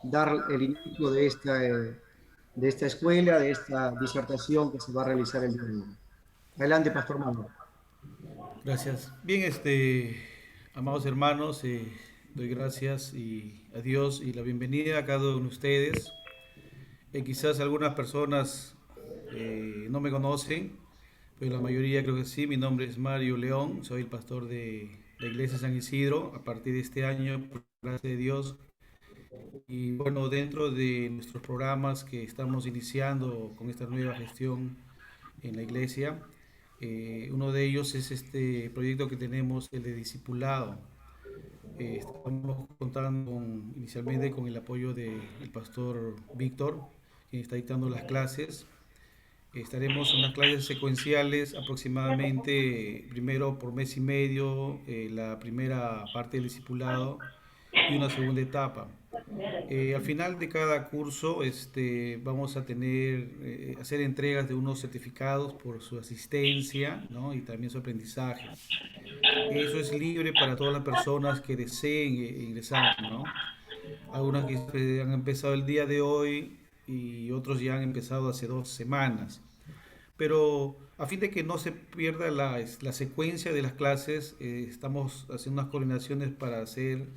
dar el inicio de esta escuela, de esta disertación que se va a realizar el día de hoy. Adelante, Pastor Manuel. Gracias. Bien, amados hermanos, doy gracias y a Dios y la bienvenida a cada uno de ustedes. Quizás algunas personas no me conocen, pero la mayoría creo que sí. Mi nombre es Mario León, soy el pastor de la iglesia San Isidro a partir de este año, por gracia de Dios. Y bueno, dentro de nuestros programas que estamos iniciando con esta nueva gestión en la iglesia, uno de ellos es este proyecto que tenemos, el de discipulado. Estamos contando inicialmente con el apoyo del pastor Víctor, quien está dictando las clases. Estaremos en unas clases secuenciales aproximadamente primero por mes y medio, la primera parte del discipulado y una segunda etapa. Al final de cada curso vamos a hacer entregas de unos certificados por su asistencia, ¿no? Y también su aprendizaje. Eso es libre para todas las personas que deseen ingresar, ¿no? Algunas que han empezado el día de hoy y otros ya han empezado hace 2 semanas. Pero a fin de que no se pierda la secuencia de las clases, estamos haciendo unas coordinaciones para hacer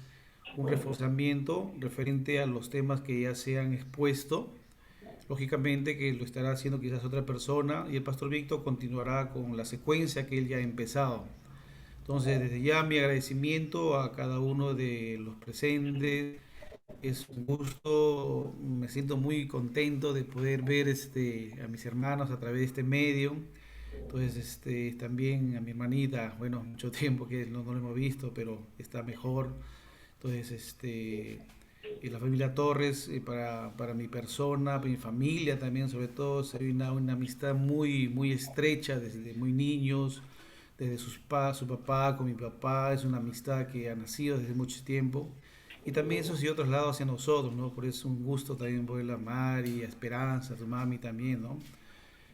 un reforzamiento referente a los temas que ya se han expuesto. Lógicamente que lo estará haciendo quizás otra persona y el pastor Víctor continuará con la secuencia que él ya ha empezado. Entonces, desde ya mi agradecimiento a cada uno de los presentes. Es un gusto, me siento muy contento de poder ver a mis hermanos a través de este medio. Entonces, también a mi hermanita, bueno, mucho tiempo que no lo hemos visto, pero está mejor. Entonces, y la familia Torres, para mi persona, para mi familia también, sobre todo, hay una amistad muy, muy estrecha desde muy niños, desde su papá con mi papá, es una amistad que ha nacido desde mucho tiempo. Y también eso se dio trasladado hacia nosotros, ¿no? Por eso es un gusto también poderla amar y a Esperanza, a tu mami también, ¿no?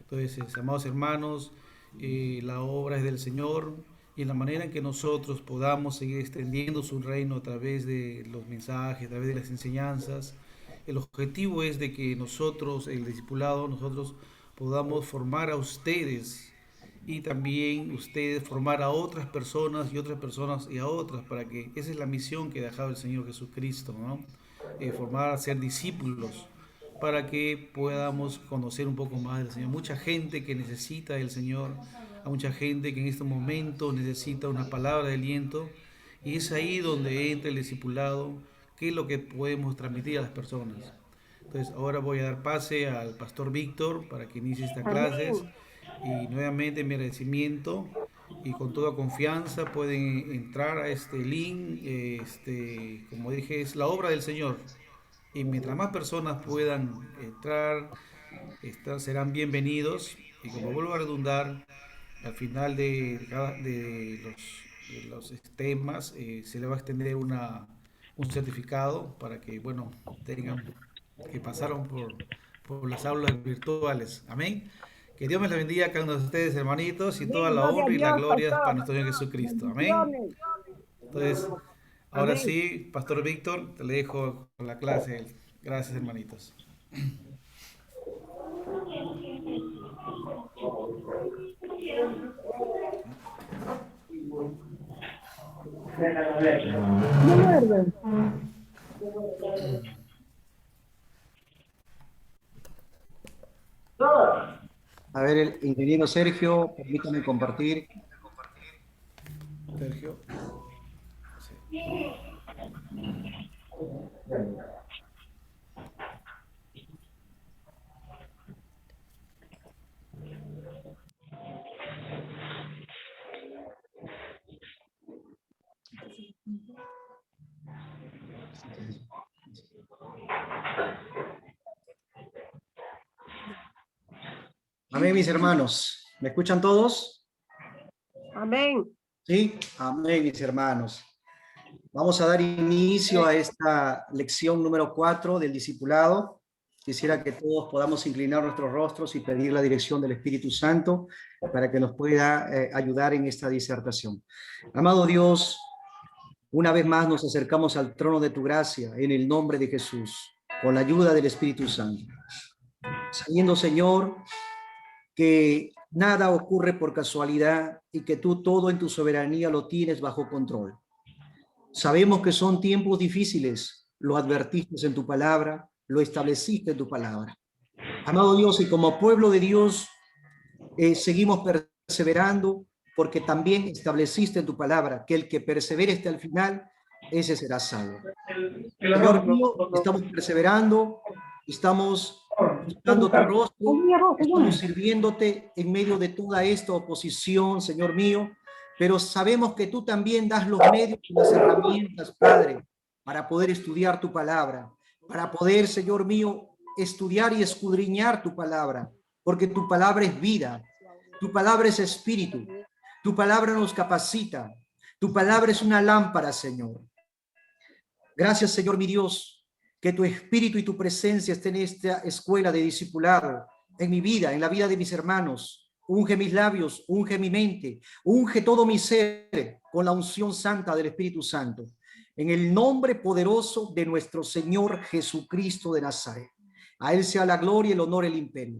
Entonces, amados hermanos, la obra es del Señor y en la manera en que nosotros podamos seguir extendiendo su reino a través de los mensajes, a través de las enseñanzas, el objetivo es de que nosotros, el discipulado, nosotros podamos formar a ustedes y también ustedes formar a otras personas y otras personas y a otras, para que esa es la misión que ha dejado el Señor Jesucristo, ¿no? Formar a ser discípulos para que podamos conocer un poco más del Señor. Mucha gente que necesita del Señor, a mucha gente que en este momento necesita una palabra de aliento, y es ahí donde entra el discipulado, qué es lo que podemos transmitir a las personas. Entonces ahora voy a dar pase al pastor Víctor para que inicie estas clases Amén. y nuevamente mi agradecimiento y con toda confianza pueden entrar a este link, como dije, es la obra del Señor y mientras más personas puedan entrar, serán bienvenidos. Y como vuelvo a redundar, al final de los temas se le va a extender un certificado para que, bueno, tengan que pasaron por las aulas virtuales. Amén. Que Dios me les bendiga a cada uno de ustedes, hermanitos, y toda Amén. la Gloria a honra y la Dios, gloria para pastor. nuestro Señor Jesucristo. Amén. Bendiciones. Entonces, ahora Amén. sí, Pastor Víctor, te le dejo con la clase. Gracias, hermanitos. No muerde. A ver, el ingeniero Sergio, permítame compartir. Sergio. Sí. Amén, mis hermanos. ¿Me escuchan todos? Amén. Sí. Amén, mis hermanos. Vamos a dar inicio a esta lección número 4 del discipulado. Quisiera que todos podamos inclinar nuestros rostros y pedir la dirección del Espíritu Santo para que nos pueda ayudar en esta disertación. Amado Dios, Una vez más nos acercamos al trono de tu gracia en el nombre de Jesús, con la ayuda del Espíritu Santo. Sabiendo, Señor, que nada ocurre por casualidad y que tú todo en tu soberanía lo tienes bajo control. Sabemos que son tiempos difíciles, lo advertiste en tu palabra, lo estableciste en tu palabra. Amado Dios, y como pueblo de Dios, seguimos perseverando porque también estableciste en tu palabra que el que persevere hasta el final, ese será salvo. Señor mío, estamos perseverando, estamos buscando tu rostro, estamos sirviéndote en medio de toda esta oposición, Señor mío, pero sabemos que tú también das los medios y las herramientas, Padre, para poder estudiar tu palabra, para poder, Señor mío, estudiar y escudriñar tu palabra, porque tu palabra es vida, tu palabra es espíritu, tu palabra nos capacita, tu palabra es una lámpara, Señor. Gracias, Señor mi Dios, que tu espíritu y tu presencia estén en esta escuela de discipulado, en mi vida, en la vida de mis hermanos. Unge mis labios, unge mi mente, unge todo mi ser con la unción santa del Espíritu Santo. En el nombre poderoso de nuestro Señor Jesucristo de Nazaret. A Él sea la gloria, el honor, el imperio.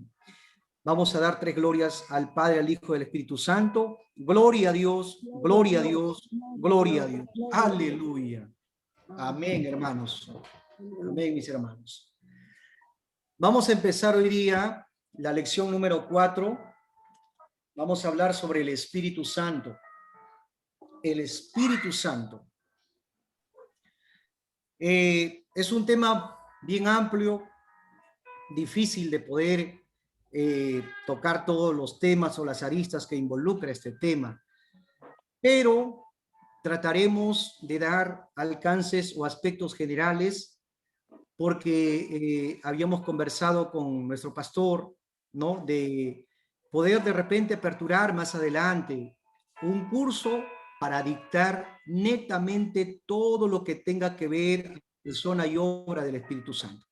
Vamos a dar 3 glorias al Padre, al Hijo y al Espíritu Santo. Gloria a Dios, gloria a Dios, gloria a Dios. Aleluya. Amén, hermanos. Amén, mis hermanos. Vamos a empezar hoy día la lección número 4. Vamos a hablar sobre el Espíritu Santo. El Espíritu Santo. Es un tema bien amplio, difícil de poder tocar todos los temas o las aristas que involucra este tema. Pero trataremos de dar alcances o aspectos generales porque habíamos conversado con nuestro pastor, ¿no? De poder de repente aperturar más adelante un curso para dictar netamente todo lo que tenga que ver persona y obra del Espíritu Santo.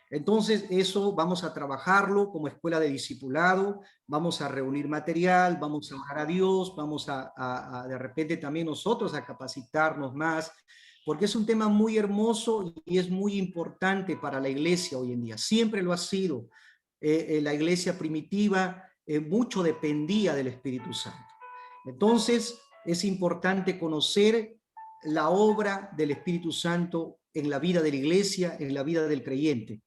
Entonces, eso vamos a trabajarlo como escuela de discipulado, vamos a reunir material, vamos a orar a Dios, vamos a de repente también nosotros a capacitarnos más, porque es un tema muy hermoso y es muy importante para la iglesia hoy en día. Siempre lo ha sido. La iglesia primitiva mucho dependía del Espíritu Santo. Entonces, es importante conocer la obra del Espíritu Santo en la vida de la iglesia, en la vida del creyente.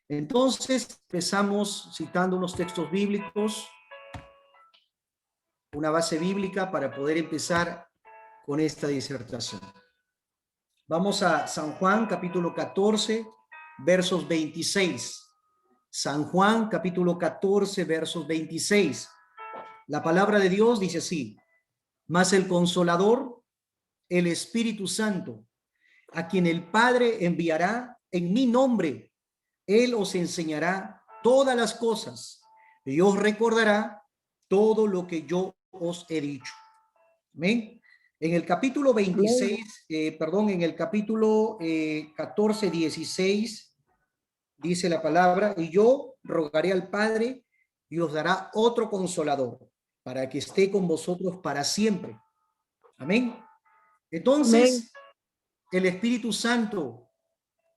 Entonces, empezamos citando unos textos bíblicos, una base bíblica para poder empezar con esta disertación. Vamos a San Juan, capítulo 14, versos 26. San Juan, capítulo 14, versos 26. La palabra de Dios dice así: mas el Consolador, el Espíritu Santo, a quien el Padre enviará en mi nombre, Él os enseñará todas las cosas y os recordará todo lo que yo os he dicho. Amén. En el capítulo 26, en el capítulo 14, 16, dice la palabra: y yo rogaré al Padre y os dará otro consolador para que esté con vosotros para siempre. Amén. Entonces, amén. El Espíritu Santo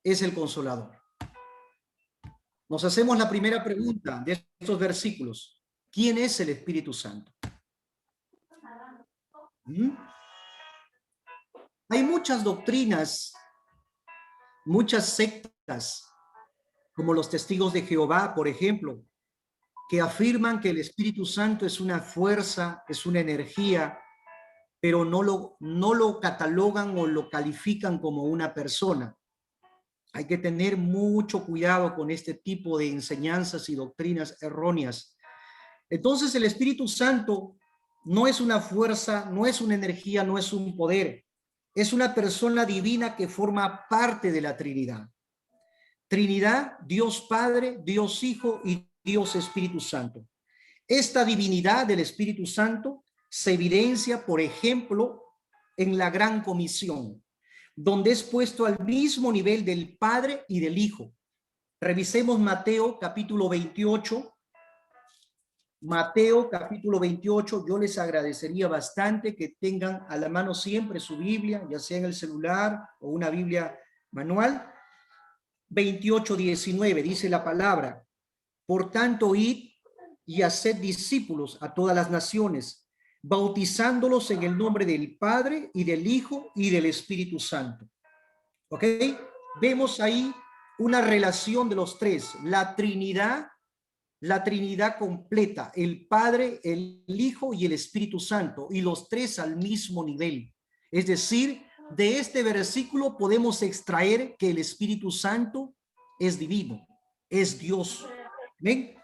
es el consolador. Nos hacemos la primera pregunta de estos versículos: ¿quién es el Espíritu Santo? Hay muchas doctrinas, muchas sectas, como los Testigos de Jehová, por ejemplo, que afirman que el Espíritu Santo es una fuerza, es una energía, pero no lo catalogan o lo califican como una persona. Hay que tener mucho cuidado con este tipo de enseñanzas y doctrinas erróneas. Entonces, el Espíritu Santo no es una fuerza, no es una energía, no es un poder. Es una persona divina que forma parte de la Trinidad. Trinidad, Dios Padre, Dios Hijo y Dios Espíritu Santo. Esta divinidad del Espíritu Santo se evidencia, por ejemplo, en la Gran Comisión, donde es puesto al mismo nivel del Padre y del Hijo. Revisemos Mateo capítulo 28, Mateo capítulo 28, yo les agradecería bastante que tengan a la mano siempre su Biblia, ya sea en el celular o una Biblia manual. 28:19 dice la palabra: por tanto, id y haced discípulos a todas las naciones, bautizándolos en el nombre del Padre y del Hijo y del Espíritu Santo. ¿Ok? Vemos ahí una relación de los tres, la Trinidad completa, el Padre, el Hijo y el Espíritu Santo, y los tres al mismo nivel. Es decir, de este versículo podemos extraer que el Espíritu Santo es divino, es Dios. ¿Ven?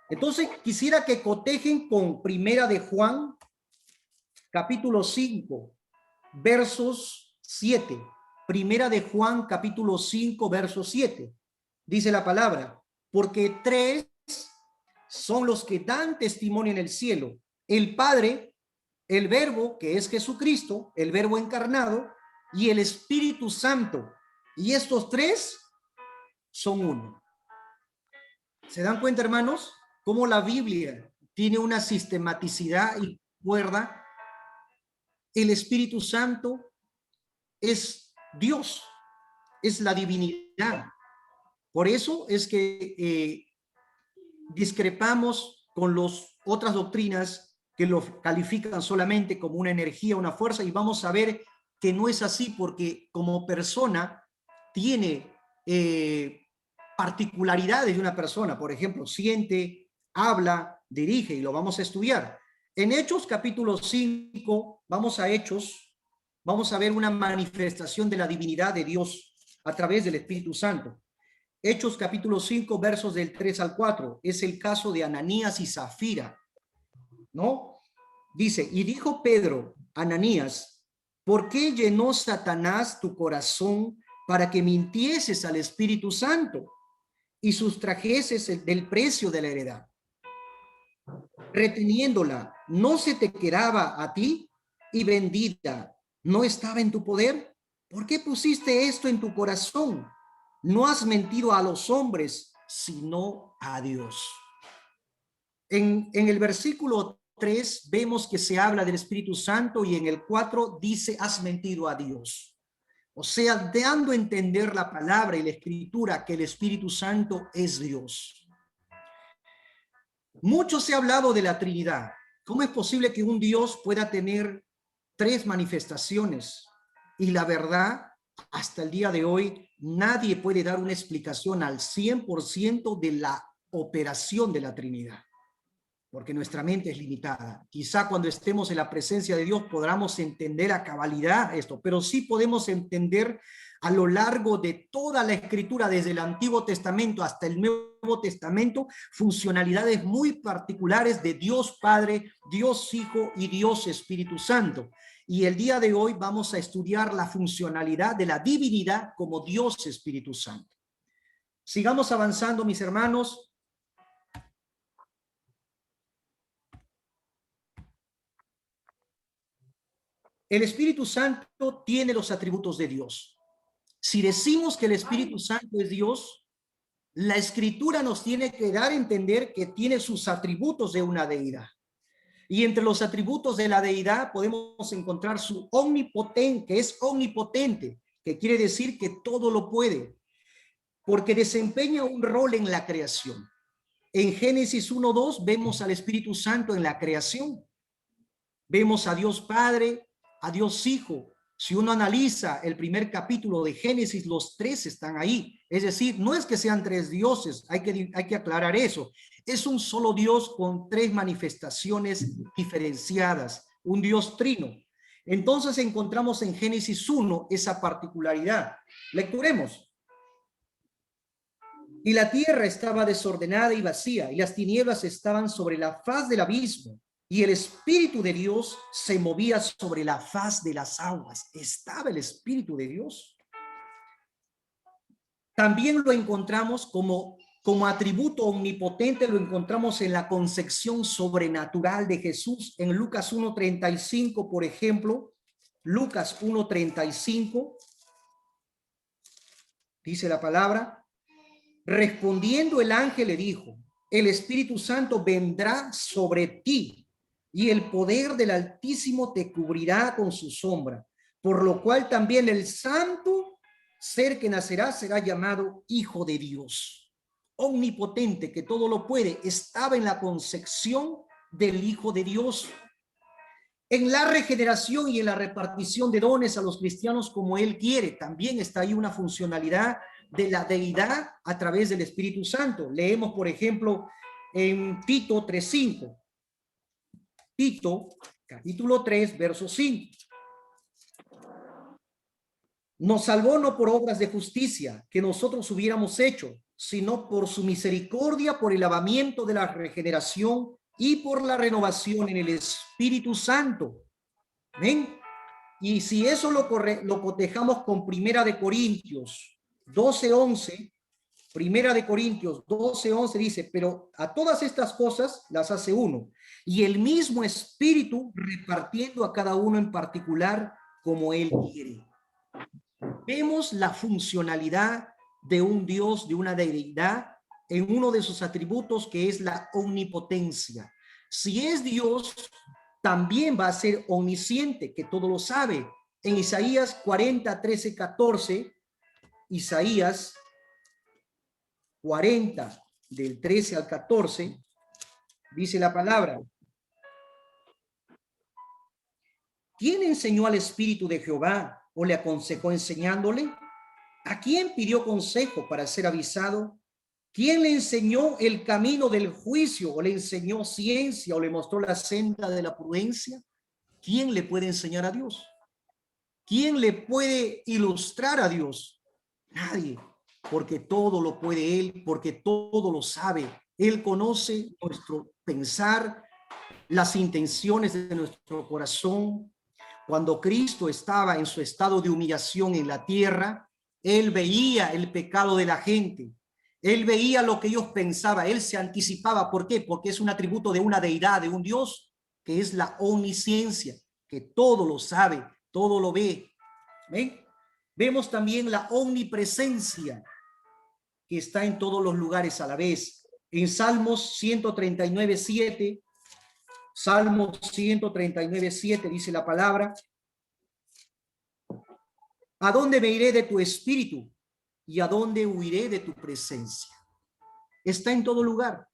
Entonces, quisiera que cotejen con Primera de Juan, capítulo 5, versos 7. Primera de Juan, capítulo 5, verso 7. Dice la palabra: porque tres son los que dan testimonio en el cielo: el Padre, el Verbo, que es Jesucristo, el Verbo encarnado, y el Espíritu Santo. Y estos tres son uno. ¿Se dan cuenta, hermanos? Cómo la Biblia tiene una sistematicidad y cuerda. El Espíritu Santo es Dios, es la divinidad. Por eso es que discrepamos con las otras doctrinas que lo califican solamente como una energía, una fuerza, y vamos a ver que no es así, porque como persona tiene particularidades de una persona. Por ejemplo, siente, habla, dirige, y lo vamos a estudiar. En Hechos capítulo 5, vamos a Hechos, vamos a ver una manifestación de la divinidad de Dios a través del Espíritu Santo. Hechos capítulo 5, versos del 3 al 4. Es el caso de Ananías y Zafira, ¿no? Dice: y dijo Pedro, Ananías, ¿por qué llenó Satanás tu corazón para que mintieses al Espíritu Santo y sustrajeses del precio de la heredad, reteniéndola? ¿No se te quedaba a ti? Y vendida, ¿no estaba en tu poder? ¿Por qué pusiste esto en tu corazón? No has mentido a los hombres, sino a Dios. En el versículo 3 vemos que se habla del Espíritu Santo, y en el 4 dice: has mentido a Dios. O sea, dando a entender la palabra y la escritura que el Espíritu Santo es Dios. Mucho se ha hablado de la Trinidad. ¿Cómo es posible que un Dios pueda tener tres manifestaciones? Y la verdad, hasta el día de hoy, nadie puede dar una explicación al 100% de la operación de la Trinidad, porque nuestra mente es limitada. Quizá cuando estemos en la presencia de Dios podamos entender a cabalidad esto, pero sí podemos entender a lo largo de toda la escritura, desde el Antiguo Testamento hasta el Nuevo Testamento, funcionalidades muy particulares de Dios Padre, Dios Hijo y Dios Espíritu Santo. Y el día de hoy vamos a estudiar la funcionalidad de la divinidad como Dios Espíritu Santo. Sigamos avanzando, mis hermanos. El Espíritu Santo tiene los atributos de Dios. Si decimos que el Espíritu Santo es Dios, la Escritura nos tiene que dar a entender que tiene sus atributos de una deidad. Y entre los atributos de la deidad podemos encontrar su omnipotente, que es omnipotente, que quiere decir que todo lo puede, porque desempeña un rol en la creación. En Génesis 1:2 vemos al Espíritu Santo en la creación. Vemos a Dios Padre, a Dios Hijo. Si uno analiza el primer capítulo de Génesis, los tres están ahí. Es decir, no es que sean tres dioses, hay que aclarar eso. Es un solo Dios con tres manifestaciones diferenciadas, un Dios trino. Entonces encontramos en Génesis 1 esa particularidad. Lecturemos. Y la tierra estaba desordenada y vacía, y las tinieblas estaban sobre la faz del abismo, y el Espíritu de Dios se movía sobre la faz de las aguas. Estaba el Espíritu de Dios. También lo encontramos como atributo omnipotente, lo encontramos en la concepción sobrenatural de Jesús. En Lucas 1:35, por ejemplo, Lucas 1:35, dice la palabra: respondiendo el ángel le dijo: el Espíritu Santo vendrá sobre ti y el poder del Altísimo te cubrirá con su sombra, por lo cual también el santo ser que nacerá será llamado Hijo de Dios. Omnipotente, que todo lo puede, estaba en la concepción del Hijo de Dios. En la regeneración y en la repartición de dones a los cristianos como Él quiere, también está ahí una funcionalidad de la deidad a través del Espíritu Santo. Leemos, por ejemplo, en Tito 3:5. Tito, capítulo 3, verso 5. Nos salvó no por obras de justicia que nosotros hubiéramos hecho, sino por su misericordia, por el lavamiento de la regeneración y por la renovación en el Espíritu Santo. ¿Ven? Y si eso lo cotejamos con Primera de Corintios 12:11, Primera de Corintios 12:11 dice, pero a todas estas cosas las hace uno, y el mismo Espíritu repartiendo a cada uno en particular como Él quiere. Vemos la funcionalidad de un Dios, de una deidad, en uno de sus atributos que es la omnipotencia. Si es Dios, también va a ser omnisciente, que todo lo sabe. En Isaías 40, 13, 14, Isaías 40, del 13 al 14, dice la palabra: ¿quién enseñó al Espíritu de Jehová o le aconsejó enseñándole? ¿A quién pidió consejo para ser avisado? ¿Quién le enseñó el camino del juicio o le enseñó ciencia o le mostró la senda de la prudencia? ¿Quién le puede enseñar a Dios? ¿Quién le puede ilustrar a Dios? Nadie, porque todo lo puede Él, porque todo lo sabe. Él conoce nuestro pensar, las intenciones de nuestro corazón. Cuando Cristo estaba en su estado de humillación en la tierra, Él veía el pecado de la gente. Él veía lo que ellos pensaban. Él se anticipaba. ¿Por qué? Porque es un atributo de una deidad, de un Dios, que es la omnisciencia, que todo lo sabe, todo lo ve. ¿Ven? Vemos también la omnipresencia, que está en todos los lugares a la vez. En Salmos 139:7, Salmos 139:7 dice la palabra: ¿a dónde me iré de tu espíritu? ¿Y a dónde huiré de tu presencia? Está en todo lugar.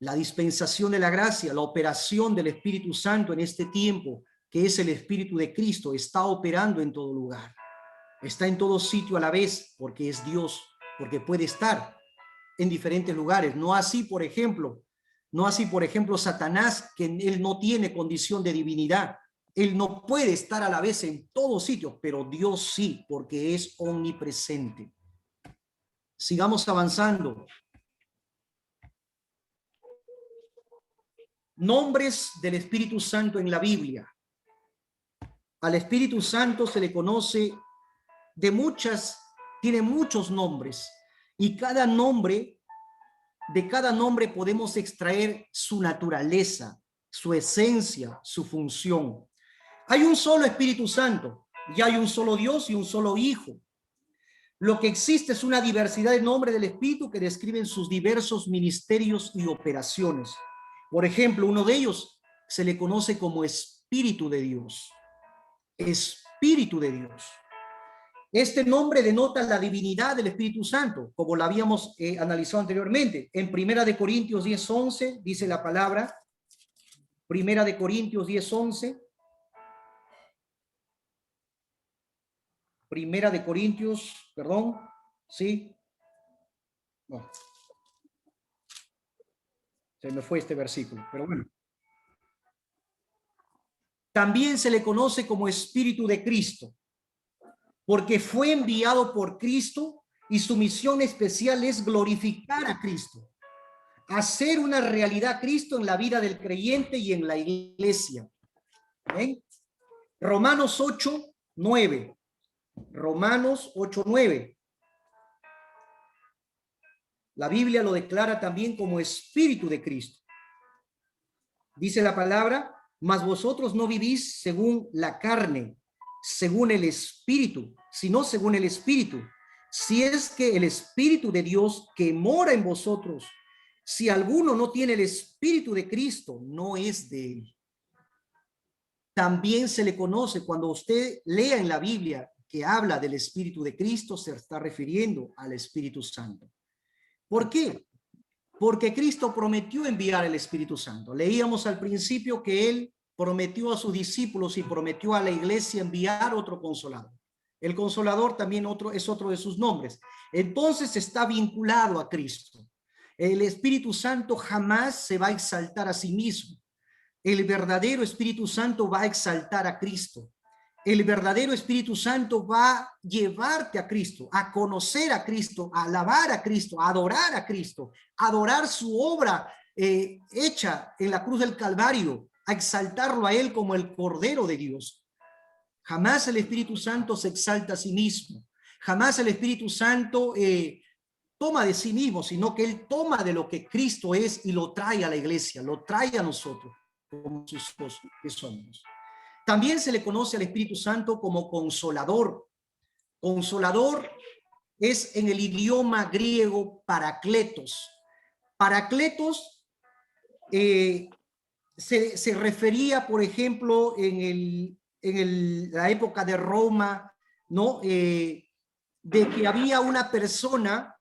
La dispensación de la gracia, la operación del Espíritu Santo en este tiempo, que es el Espíritu de Cristo, está operando en todo lugar. Está en todo sitio a la vez, porque es Dios, porque puede estar en diferentes lugares. No así, por ejemplo, Satanás, que él no tiene condición de divinidad. Él no puede estar a la vez en todos sitios, pero Dios sí, porque es omnipresente. Sigamos avanzando. Nombres del Espíritu Santo en la Biblia. Al Espíritu Santo se le conoce tiene muchos nombres, y de cada nombre podemos extraer su naturaleza, su esencia, su función. Hay un solo Espíritu Santo, y hay un solo Dios y un solo Hijo. Lo que existe es una diversidad de nombres del Espíritu que describen sus diversos ministerios y operaciones. Por ejemplo, uno de ellos se le conoce como Espíritu de Dios. Espíritu de Dios. Este nombre denota la divinidad del Espíritu Santo, como lo habíamos analizado anteriormente. En Primera de Corintios 10:11 dice la palabra, Primera de Corintios 10:11, Primera de Corintios, perdón, sí, no, se me fue este versículo, pero bueno. También se le conoce como Espíritu de Cristo, porque fue enviado por Cristo y su misión especial es glorificar a Cristo, hacer una realidad Cristo en la vida del creyente y en la iglesia. ¿Ven? Romanos 8:9. Romanos 8:9. La Biblia lo declara también como Espíritu de Cristo. Dice la palabra: mas vosotros no vivís según la carne, según el Espíritu, sino según el Espíritu. Si es que el Espíritu de Dios que mora en vosotros, Si alguno no tiene el Espíritu de Cristo, no es de él. También se le conoce, cuando usted lea en la Biblia que habla del Espíritu de Cristo, se está refiriendo al Espíritu Santo. ¿Por qué? Porque Cristo prometió enviar el Espíritu Santo. Leíamos al principio que él prometió a sus discípulos y prometió a la iglesia enviar otro consolador. El consolador también es otro de sus nombres. Entonces está vinculado a Cristo. El Espíritu Santo jamás se va a exaltar a sí mismo. El verdadero Espíritu Santo va a exaltar a Cristo. El verdadero Espíritu Santo va a llevarte a Cristo, a conocer a Cristo, a alabar a Cristo, a adorar su obra hecha en la cruz del Calvario, a exaltarlo a él como el Cordero de Dios. Jamás el Espíritu Santo se exalta a sí mismo. Jamás el Espíritu Santo toma de sí mismo, sino que él toma de lo que Cristo es y lo trae a la iglesia, lo trae a nosotros como sus hijos que somos. También se le conoce al Espíritu Santo como consolador. Consolador es en el idioma griego parakletos. Parakletos se refería, por ejemplo, en la época de Roma, ¿no? De que había una persona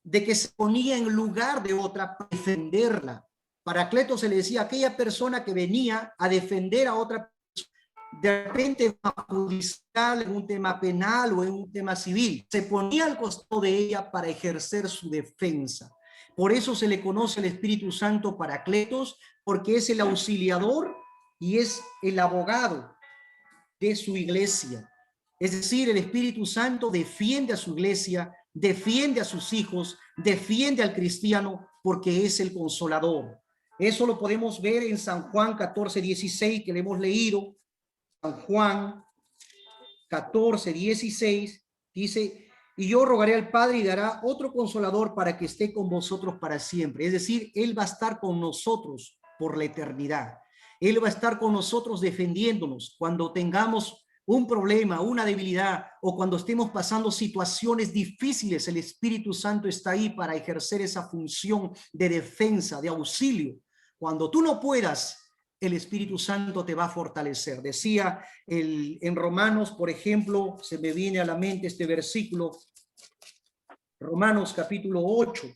de que se ponía en lugar de otra para defenderla. Paracleto se le decía a aquella persona que venía a defender a otra persona, de repente en un tema judicial, en un tema penal o en un tema civil. Se ponía al costado de ella para ejercer su defensa. Por eso se le conoce al Espíritu Santo Paracletos, porque es el auxiliador y es el abogado de su iglesia. Es decir, el Espíritu Santo defiende a su iglesia, defiende a sus hijos, defiende al cristiano, porque es el consolador. Eso lo podemos ver en San Juan 14:16, que le hemos leído. San Juan 14:16 dice: y yo rogaré al Padre y dará otro consolador para que esté con vosotros para siempre. Es decir, él va a estar con nosotros por la eternidad. Él va a estar con nosotros defendiéndonos cuando tengamos un problema, una debilidad, o cuando estemos pasando situaciones difíciles. El Espíritu Santo está ahí para ejercer esa función de defensa, de auxilio. Cuando tú no puedas, el Espíritu Santo te va a fortalecer. Decía en Romanos, por ejemplo, se me viene a la mente este versículo, Romanos capítulo 8,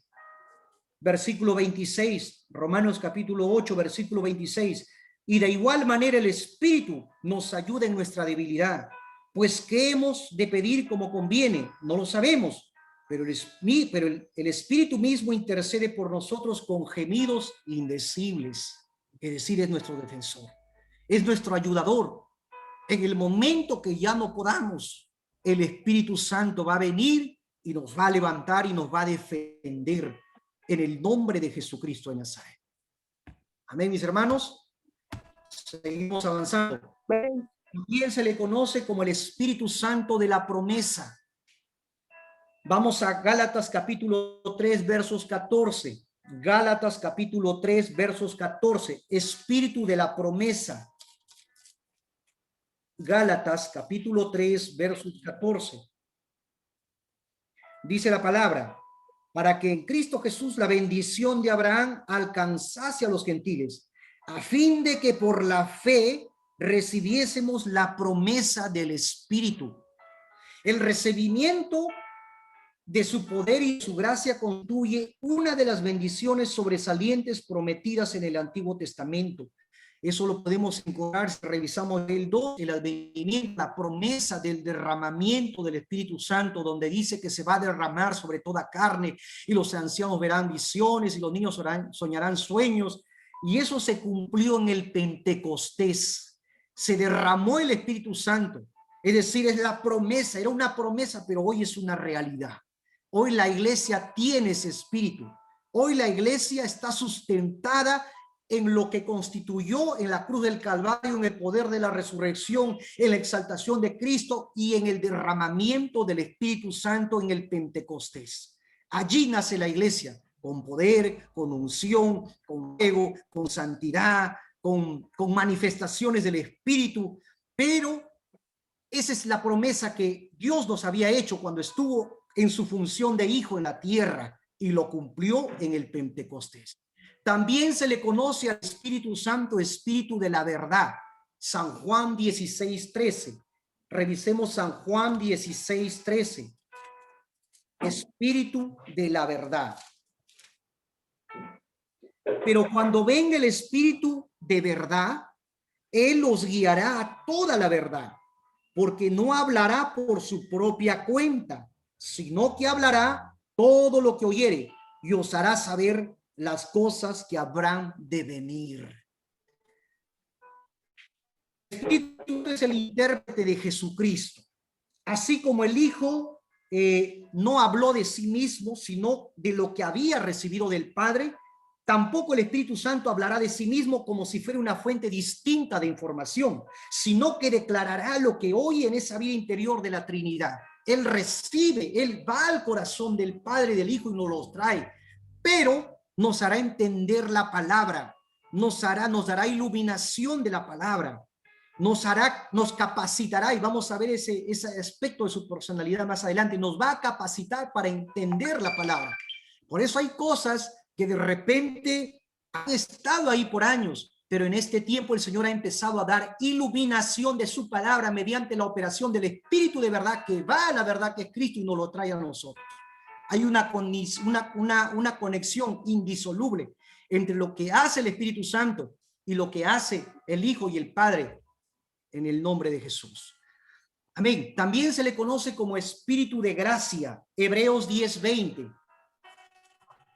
versículo 26, Romanos capítulo 8, versículo 26. Y de igual manera el Espíritu nos ayuda en nuestra debilidad, pues ¿qué hemos de pedir como conviene? No lo sabemos, pero el Espíritu mismo intercede por nosotros con gemidos indecibles. Es decir, es nuestro defensor, es nuestro ayudador. En el momento que ya no podamos, el Espíritu Santo va a venir y nos va a levantar y nos va a defender en el nombre de Jesucristo de Nazaret. Amén, mis hermanos. Seguimos avanzando. También se le conoce como el Espíritu Santo de la promesa. Vamos a Gálatas capítulo 3, versos 14. Gálatas capítulo 3, versos 14. Espíritu de la promesa. Gálatas capítulo 3, versos 14. Dice la palabra: para que en Cristo Jesús la bendición de Abraham alcanzase a los gentiles, a fin de que por la fe recibiésemos la promesa del Espíritu. El recibimiento de su poder y su gracia constituye una de las bendiciones sobresalientes prometidas en el Antiguo Testamento. Eso lo podemos encontrar si revisamos el 2, el advenimiento, la promesa del derramamiento del Espíritu Santo, donde dice que se va a derramar sobre toda carne y los ancianos verán visiones y los niños soñarán sueños. Y eso se cumplió en el Pentecostés. Se derramó el Espíritu Santo. Es decir, es la promesa, era una promesa, pero hoy es una realidad. Hoy la iglesia tiene ese espíritu. Hoy la iglesia está sustentada en lo que constituyó en la cruz del Calvario, en el poder de la resurrección, en la exaltación de Cristo y en el derramamiento del Espíritu Santo en el Pentecostés. Allí nace la iglesia, con poder, con unción, con fuego, con santidad, con manifestaciones del Espíritu. Pero esa es la promesa que Dios nos había hecho cuando estuvo en su función de hijo en la tierra. y lo cumplió en el Pentecostés. También se le conoce al Espíritu Santo, Espíritu de la verdad. San Juan 16:13. Revisemos San Juan 16:13. Espíritu de la verdad. Pero cuando venga el Espíritu de verdad, Él los guiará a toda la verdad, porque no hablará por su propia cuenta, sino que hablará todo lo que oyere y os hará saber las cosas que habrán de venir. El Espíritu es el intérprete de Jesucristo, así como el Hijo no habló de sí mismo, sino de lo que había recibido del Padre. Tampoco el Espíritu Santo hablará de sí mismo como si fuera una fuente distinta de información, sino que declarará lo que oye en esa vida interior de la Trinidad. Él recibe, Él va al corazón del Padre y del Hijo y nos los trae, pero nos hará entender la palabra, nos dará iluminación de la palabra, nos capacitará, y vamos a ver ese aspecto de su personalidad más adelante, nos va a capacitar para entender la palabra. Por eso hay cosas que de repente han estado ahí por años, pero en este tiempo el Señor ha empezado a dar iluminación de su palabra mediante la operación del Espíritu de verdad que va a la verdad que es Cristo y nos lo trae a nosotros. Hay una conexión indisoluble entre lo que hace el Espíritu Santo y lo que hace el Hijo y el Padre en el nombre de Jesús. Amén. También se le conoce como Espíritu de gracia. Hebreos 10:20.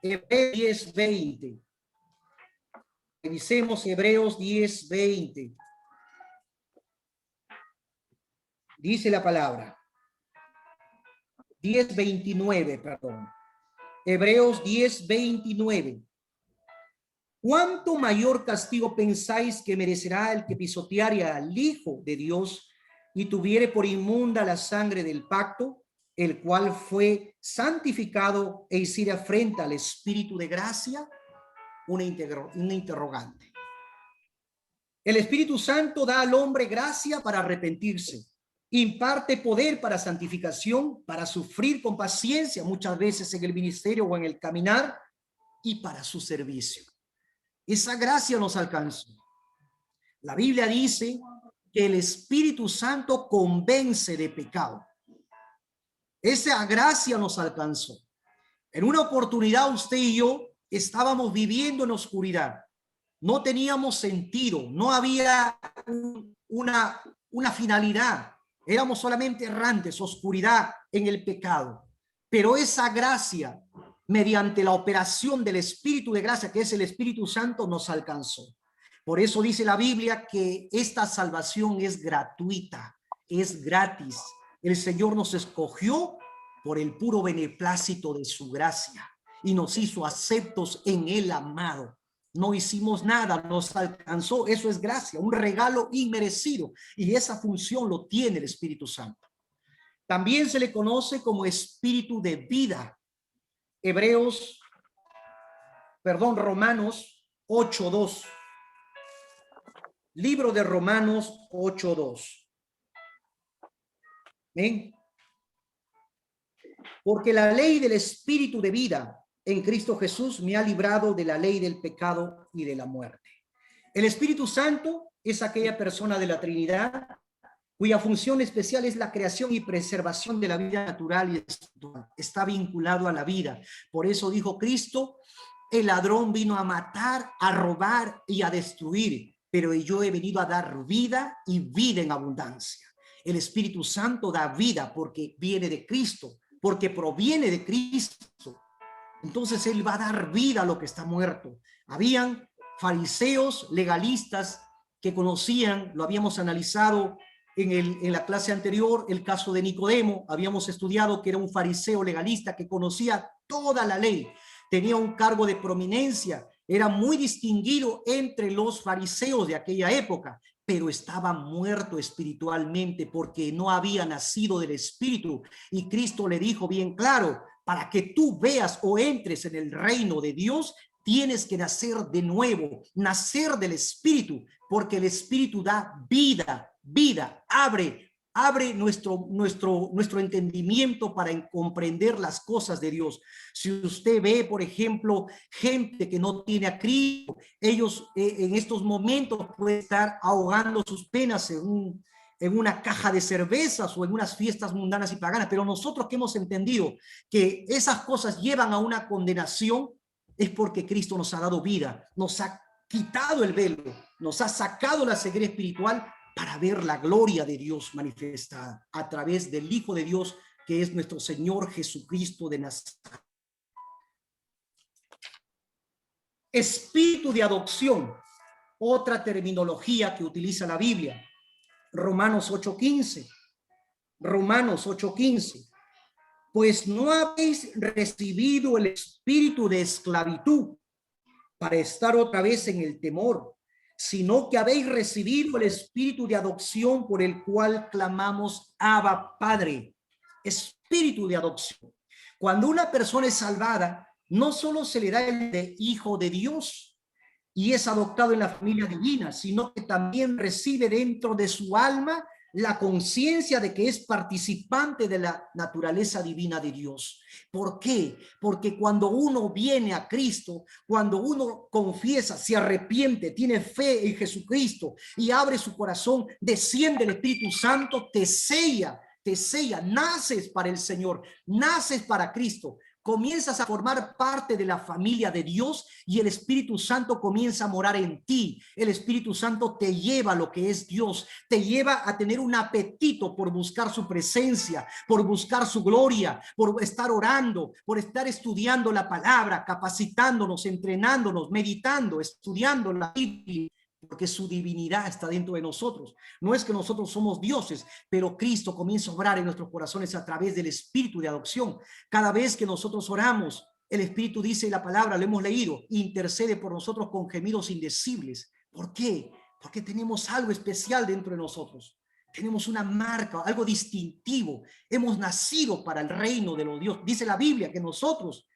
Hebreos 10:20. Revisemos Hebreos 10:20. Dice la palabra. 10:29, perdón. Hebreos 10:29. ¿Cuánto mayor castigo pensáis que merecerá el que pisoteare al Hijo de Dios y tuviere por inmunda la sangre del pacto, el cual fue santificado e hiciere afrenta al Espíritu de gracia? Una interrogante. El Espíritu Santo da al hombre gracia para arrepentirse, imparte poder para santificación, para sufrir con paciencia, muchas veces en el ministerio o en el caminar, y para su servicio. Esa gracia nos alcanzó. La Biblia dice que el Espíritu Santo convence de pecado. Esa gracia nos alcanzó. En una oportunidad usted y yo estábamos viviendo en oscuridad. No teníamos sentido, no había una finalidad. Éramos solamente errantes, oscuridad en el pecado. Pero esa gracia, mediante la operación del Espíritu de gracia, que es el Espíritu Santo, nos alcanzó. Por eso dice la Biblia que esta salvación es gratuita, es gratis. El Señor nos escogió por el puro beneplácito de su gracia y nos hizo aceptos en el amado. No hicimos nada, nos alcanzó. Eso es gracia, un regalo inmerecido, y esa función lo tiene el Espíritu Santo. También se le conoce como Espíritu de vida. Romanos 8:2. Libro de Romanos 8:2. ¿Ven? Porque la ley del Espíritu de vida en Cristo Jesús me ha librado de la ley del pecado y de la muerte. El Espíritu Santo es aquella persona de la Trinidad cuya función especial es la creación y preservación de la vida natural y espiritual. Está vinculado a la vida. Por eso dijo Cristo, el ladrón vino a matar, a robar y a destruir, pero yo he venido a dar vida y vida en abundancia. El Espíritu Santo da vida porque viene de Cristo, porque proviene de Cristo. Entonces Él va a dar vida a lo que está muerto. Habían fariseos legalistas que conocían, lo habíamos analizado en la clase anterior, el caso de Nicodemo. Habíamos estudiado que era un fariseo legalista que conocía toda la ley, tenía un cargo de prominencia, era muy distinguido entre los fariseos de aquella época, pero estaba muerto espiritualmente porque no había nacido del Espíritu. Y Cristo le dijo bien claro, para que tú veas o entres en el reino de Dios, tienes que nacer de nuevo, nacer del Espíritu, porque el Espíritu da vida, abre abre nuestro entendimiento para comprender las cosas de Dios. Si usted ve, por ejemplo, gente que no tiene a Cristo, ellos en estos momentos pueden estar ahogando sus penas en una caja de cervezas o en unas fiestas mundanas y paganas, pero nosotros que hemos entendido que esas cosas llevan a una condenación, es porque Cristo nos ha dado vida, nos ha quitado el velo, nos ha sacado la ceguera espiritual para ver la gloria de Dios manifestada a través del Hijo de Dios, que es nuestro Señor Jesucristo de Nazaret. Espíritu de adopción, otra terminología que utiliza la Biblia. Romanos 8:15. Romanos 8:15. Pues no habéis recibido el espíritu de esclavitud para estar otra vez en el temor, sino que habéis recibido el espíritu de adopción por el cual clamamos Abba, Padre. Espíritu de adopción. Cuando una persona es salvada, no solo se le da el de hijo de Dios y es adoptado en la familia divina, sino que también recibe dentro de su alma la conciencia de que es participante de la naturaleza divina de Dios. ¿Por qué? Porque cuando uno viene a Cristo, cuando uno confiesa, se arrepiente, tiene fe en Jesucristo y abre su corazón, desciende el Espíritu Santo, te sella, naces para el Señor, naces para Cristo. Comienzas a formar parte de la familia de Dios y el Espíritu Santo comienza a morar en ti. El Espíritu Santo te lleva a lo que es Dios, te lleva a tener un apetito por buscar su presencia, por buscar su gloria, por estar orando, por estar estudiando la palabra, capacitándonos, entrenándonos, meditando, estudiando la Biblia, porque su divinidad está dentro de nosotros. No es que nosotros somos dioses, pero Cristo comienza a obrar en nuestros corazones a través del espíritu de adopción. Cada vez que nosotros oramos, el Espíritu dice la palabra, lo hemos leído, intercede por nosotros con gemidos indecibles. ¿Por qué? Porque tenemos algo especial dentro de nosotros. Tenemos una marca, algo distintivo. Hemos nacido para el reino de los dioses. Dice la Biblia que nosotros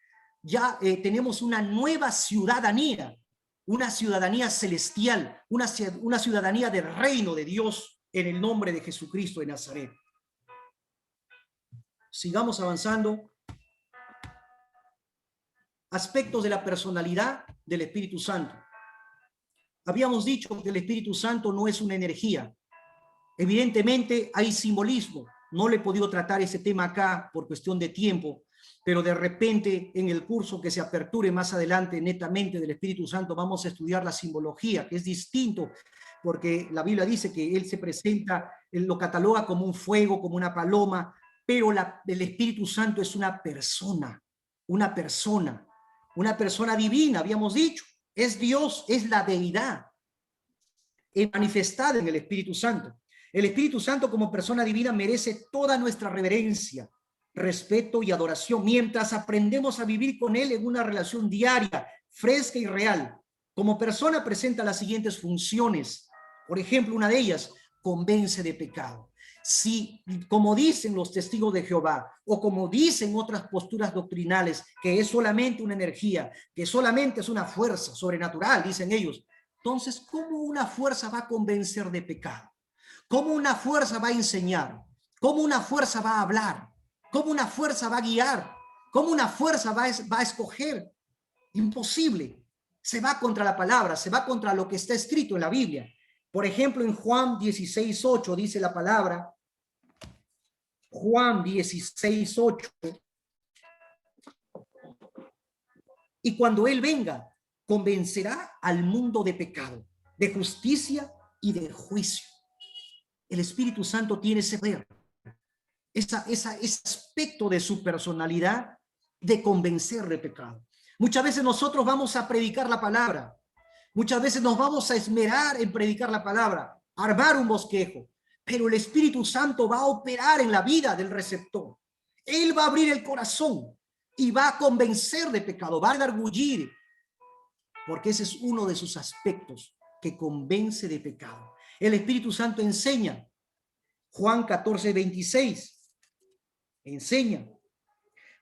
ya tenemos una nueva ciudadanía. Una ciudadanía celestial, una ciudadanía del reino de Dios en el nombre de Jesucristo de Nazaret. Sigamos avanzando. Aspectos de la personalidad del Espíritu Santo. Habíamos dicho que el Espíritu Santo no es una energía. Evidentemente hay simbolismo. No le he podido tratar ese tema acá por cuestión de tiempo, pero de repente en el curso que se aperture más adelante netamente del Espíritu Santo vamos a estudiar la simbología, que es distinto, porque la Biblia dice que Él se presenta, Él lo cataloga como un fuego, como una paloma, pero el Espíritu Santo es una persona divina, habíamos dicho, es Dios, es la deidad manifestada en el Espíritu Santo. El Espíritu Santo como persona divina merece toda nuestra reverencia, respeto y adoración, mientras aprendemos a vivir con Él en una relación diaria, fresca y real. Como persona presenta las siguientes funciones. Por ejemplo, una de ellas, convence de pecado. Si, como dicen los testigos de Jehová, o como dicen otras posturas doctrinales, que es solamente una energía, que solamente es una fuerza sobrenatural, dicen ellos, entonces, ¿cómo una fuerza va a convencer de pecado? ¿Cómo una fuerza va a enseñar? ¿Cómo una fuerza va a hablar? ¿Cómo una fuerza va a guiar? ¿Cómo una fuerza va a escoger? Imposible. Se va contra la palabra, se va contra lo que está escrito en la Biblia. Por ejemplo, en Juan 16:8 dice la palabra, Juan 16:8, y cuando Él venga, convencerá al mundo de pecado, de justicia y de juicio. El Espíritu Santo tiene ese poder, ese aspecto de su personalidad de convencer de pecado. Muchas veces nosotros vamos a predicar la palabra, muchas veces nos vamos a esmerar en predicar la palabra, armar un bosquejo, pero el Espíritu Santo va a operar en la vida del receptor. Él va a abrir el corazón y va a convencer de pecado, va a arguir, porque ese es uno de sus aspectos, que convence de pecado. El Espíritu Santo enseña. Juan 14:26 enseña.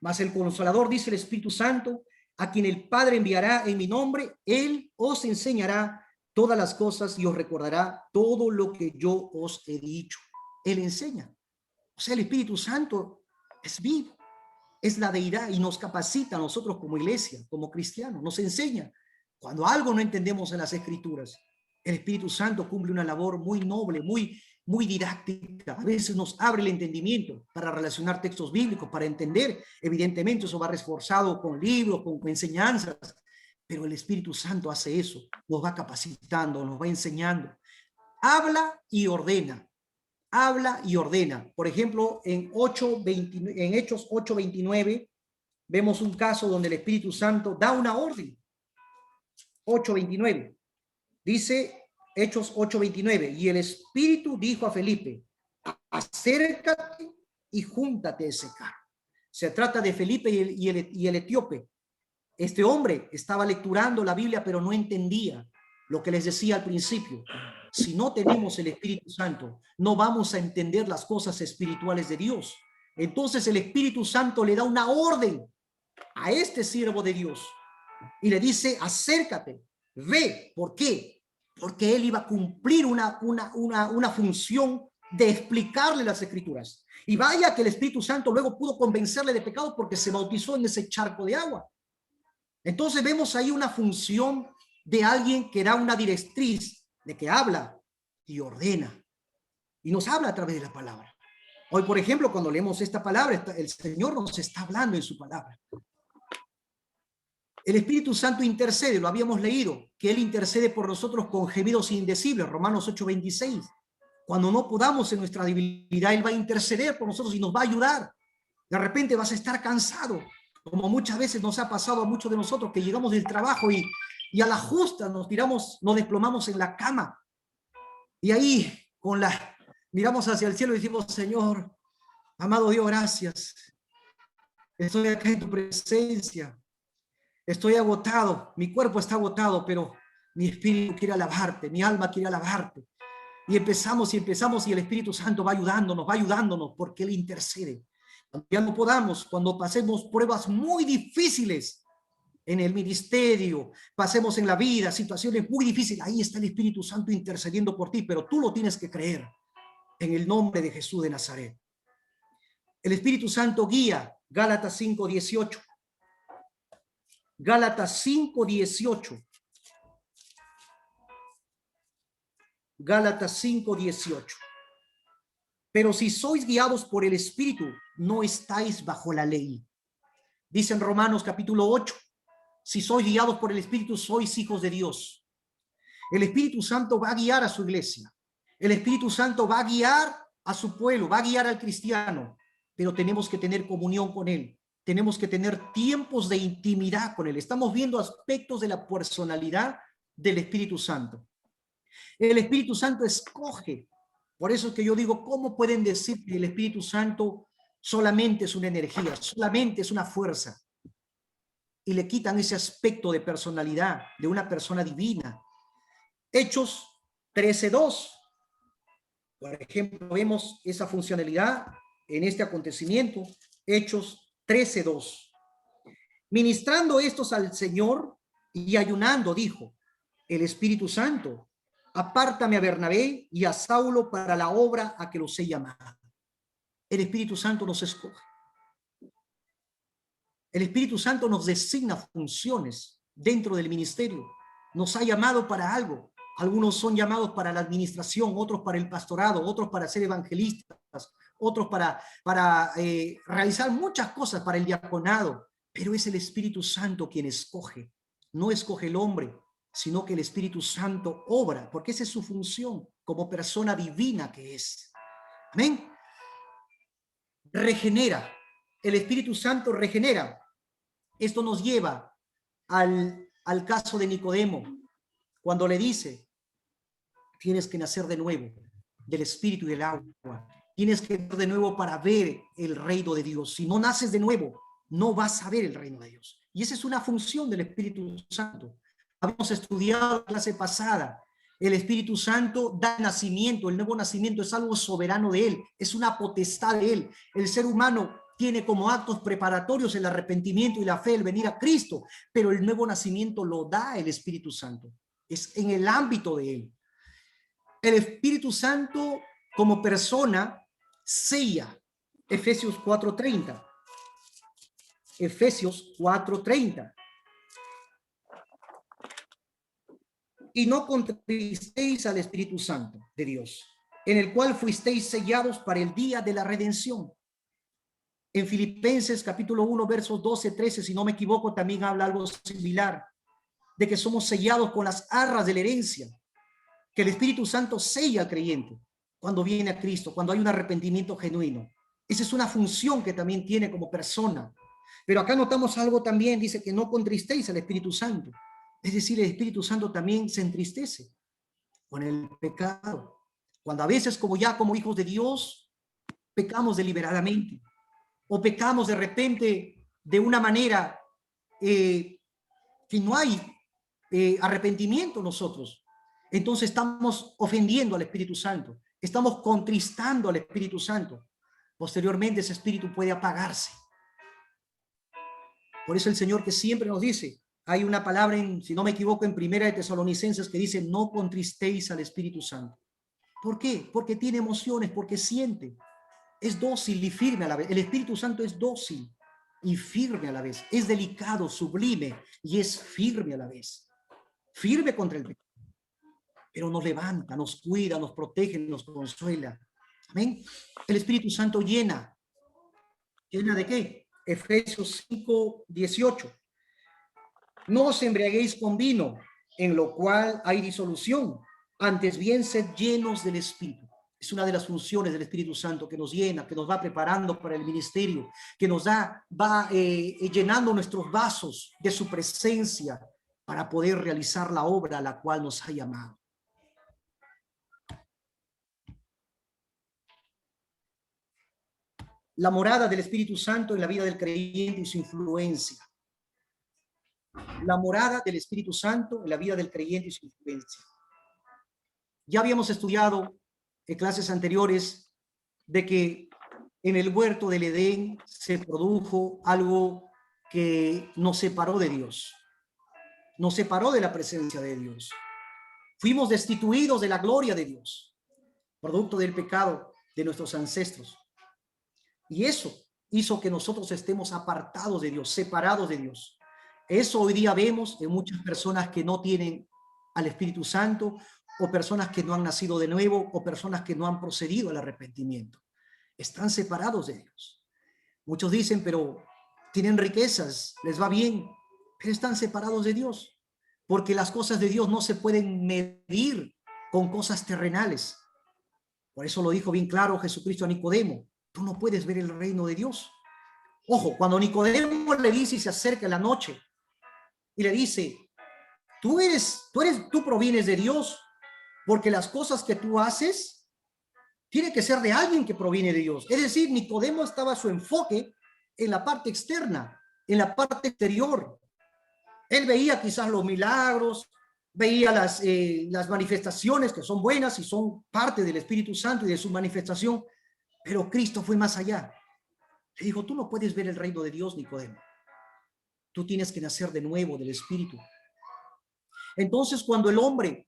Mas el Consolador, dice el Espíritu Santo, a quien el Padre enviará en mi nombre, Él os enseñará todas las cosas y os recordará todo lo que yo os he dicho. Él enseña. O sea, el Espíritu Santo es vivo, es la deidad y nos capacita a nosotros como iglesia, como cristianos, nos enseña. Cuando algo no entendemos en las Escrituras, el Espíritu Santo cumple una labor muy noble, muy didáctica. A veces nos abre el entendimiento para relacionar textos bíblicos, para entender. Evidentemente eso va reforzado con libros, con enseñanzas, pero el Espíritu Santo hace eso, nos va capacitando, nos va enseñando. Habla y ordena. Habla y ordena. Por ejemplo, en Hechos 8:29 vemos un caso donde el Espíritu Santo da una orden. 8:29. Dice Hechos 8:29, y el Espíritu dijo a Felipe, acércate y júntate a ese carro. Se trata de Felipe y el etíope. Este hombre estaba lecturando la Biblia, pero no entendía lo que les decía al principio. Si no tenemos el Espíritu Santo, no vamos a entender las cosas espirituales de Dios. Entonces el Espíritu Santo le da una orden a este siervo de Dios y le dice, acércate, ve. ¿Por qué? Porque él iba a cumplir una función de explicarle las Escrituras. Y vaya que el Espíritu Santo luego pudo convencerle de pecado porque se bautizó en ese charco de agua. Entonces vemos ahí una función de alguien que da una directriz, de que habla y ordena. Y nos habla a través de la palabra. Hoy, por ejemplo, cuando leemos esta palabra, el Señor nos está hablando en su palabra. El Espíritu Santo intercede, lo habíamos leído, que Él intercede por nosotros con gemidos indecibles, Romanos 8:26. Cuando no podamos en nuestra debilidad, Él va a interceder por nosotros y nos va a ayudar. De repente vas a estar cansado, como muchas veces nos ha pasado a muchos de nosotros que llegamos del trabajo y a la justa nos desplomamos en la cama. Y ahí miramos hacia el cielo y decimos, Señor, amado Dios, gracias. Estoy acá en tu presencia. Estoy agotado, mi cuerpo está agotado, pero mi espíritu quiere alabarte, mi alma quiere alabarte. Y empezamos y el Espíritu Santo va ayudándonos porque Él intercede. Cuando ya no podamos, cuando pasemos pruebas muy difíciles en el ministerio, pasemos en la vida, situaciones muy difíciles, ahí está el Espíritu Santo intercediendo por ti, pero tú lo tienes que creer en el nombre de Jesús de Nazaret. El Espíritu Santo guía, Gálatas 5:18. Gálatas 5:18. Gálatas 5:18. Pero si sois guiados por el Espíritu, no estáis bajo la ley. Dice en Romanos capítulo 8, si sois guiados por el Espíritu, sois hijos de Dios. El Espíritu Santo va a guiar a su iglesia. El Espíritu Santo va a guiar a su pueblo, va a guiar al cristiano, pero tenemos que tener comunión con Él. Tenemos que tener tiempos de intimidad con Él. Estamos viendo aspectos de la personalidad del Espíritu Santo. El Espíritu Santo escoge. Por eso es que yo digo, ¿cómo pueden decir que el Espíritu Santo solamente es una energía, solamente es una fuerza? Y le quitan ese aspecto de personalidad de una persona divina. Hechos 13:2. Por ejemplo, vemos esa funcionalidad en este acontecimiento. Hechos 13:2. Ministrando estos al Señor y ayunando, dijo el Espíritu Santo, apártame a Bernabé y a Saulo para la obra a que los he llamado. El Espíritu Santo nos escoge. El Espíritu Santo nos designa funciones dentro del ministerio. Nos ha llamado para algo. Algunos son llamados para la administración, otros para el pastorado, otros para ser evangelistas, otros para realizar muchas cosas para el diaconado. Pero es el Espíritu Santo quien escoge. No escoge el hombre, sino que el Espíritu Santo obra, porque esa es su función como persona divina que es. Amén. Regenera. El Espíritu Santo regenera. Esto nos lleva al caso de Nicodemo, cuando le dice, tienes que nacer de nuevo, del Espíritu y del agua. Tienes que nacer de nuevo para ver el reino de Dios. Si no naces de nuevo, no vas a ver el reino de Dios. Y esa es una función del Espíritu Santo. Habíamos estudiado la clase pasada. El Espíritu Santo da nacimiento. El nuevo nacimiento es algo soberano de Él. Es una potestad de Él. El ser humano tiene como actos preparatorios el arrepentimiento y la fe, el venir a Cristo. Pero el nuevo nacimiento lo da el Espíritu Santo. Es en el ámbito de Él. El Espíritu Santo como persona sella. Efesios 4:30. Efesios 4:30. Y no contristéis al Espíritu Santo de Dios, en el cual fuisteis sellados para el día de la redención. En Filipenses capítulo 1, versos 12-13, si no me equivoco, también habla algo similar, de que somos sellados con las arras de la herencia, que el Espíritu Santo sella al creyente cuando viene a Cristo, cuando hay un arrepentimiento genuino. Esa es una función que también tiene como persona. Pero acá notamos algo también, dice que no contristéis al Espíritu Santo. Es decir, el Espíritu Santo también se entristece con el pecado. Cuando a veces, como hijos de Dios, pecamos deliberadamente o pecamos de repente de una manera que no hay arrepentimiento nosotros. Entonces estamos ofendiendo al Espíritu Santo, estamos contristando al Espíritu Santo. Posteriormente ese espíritu puede apagarse. Por eso el Señor que siempre nos dice, hay una palabra, si no me equivoco, en Primera de Tesalonicenses que dice, no contristéis al Espíritu Santo. ¿Por qué? Porque tiene emociones, porque siente. Es dócil y firme a la vez. El Espíritu Santo es dócil y firme a la vez. Es delicado, sublime y es firme a la vez. Firme contra el pecado. Pero nos levanta, nos cuida, nos protege, nos consuela. Amén. El Espíritu Santo llena. ¿Llena de qué? Efesios 5:18. No os embriaguéis con vino, en lo cual hay disolución. Antes bien, sed llenos del Espíritu. Es una de las funciones del Espíritu Santo que nos llena, que nos va preparando para el ministerio, que nos va llenando nuestros vasos de su presencia para poder realizar la obra a la cual nos ha llamado. La morada del Espíritu Santo en la vida del creyente y su influencia. La morada del Espíritu Santo en la vida del creyente y su influencia. Ya habíamos estudiado en clases anteriores de que en el huerto del Edén se produjo algo que nos separó de Dios, nos separó de la presencia de Dios. Fuimos destituidos de la gloria de Dios, producto del pecado de nuestros ancestros. Y eso hizo que nosotros estemos apartados de Dios, separados de Dios. Eso hoy día vemos en muchas personas que no tienen al Espíritu Santo, o personas que no han nacido de nuevo, o personas que no han procedido al arrepentimiento. Están separados de Dios. Muchos dicen, pero tienen riquezas, les va bien, pero están separados de Dios, porque las cosas de Dios no se pueden medir con cosas terrenales. Por eso lo dijo bien claro Jesucristo a Nicodemo: tú no puedes ver el reino de Dios. Ojo, cuando Nicodemo le dice y se acerca la noche y le dice, tú provienes de Dios, porque las cosas que tú haces tiene que ser de alguien que proviene de Dios. Es decir, Nicodemo estaba su enfoque en la parte externa, en la parte exterior. Él veía quizás los milagros, veía las manifestaciones que son buenas y son parte del Espíritu Santo y de su manifestación, pero Cristo fue más allá. Le dijo, tú no puedes ver el reino de Dios, Nicodemo. Tú tienes que nacer de nuevo del Espíritu. Entonces, cuando el hombre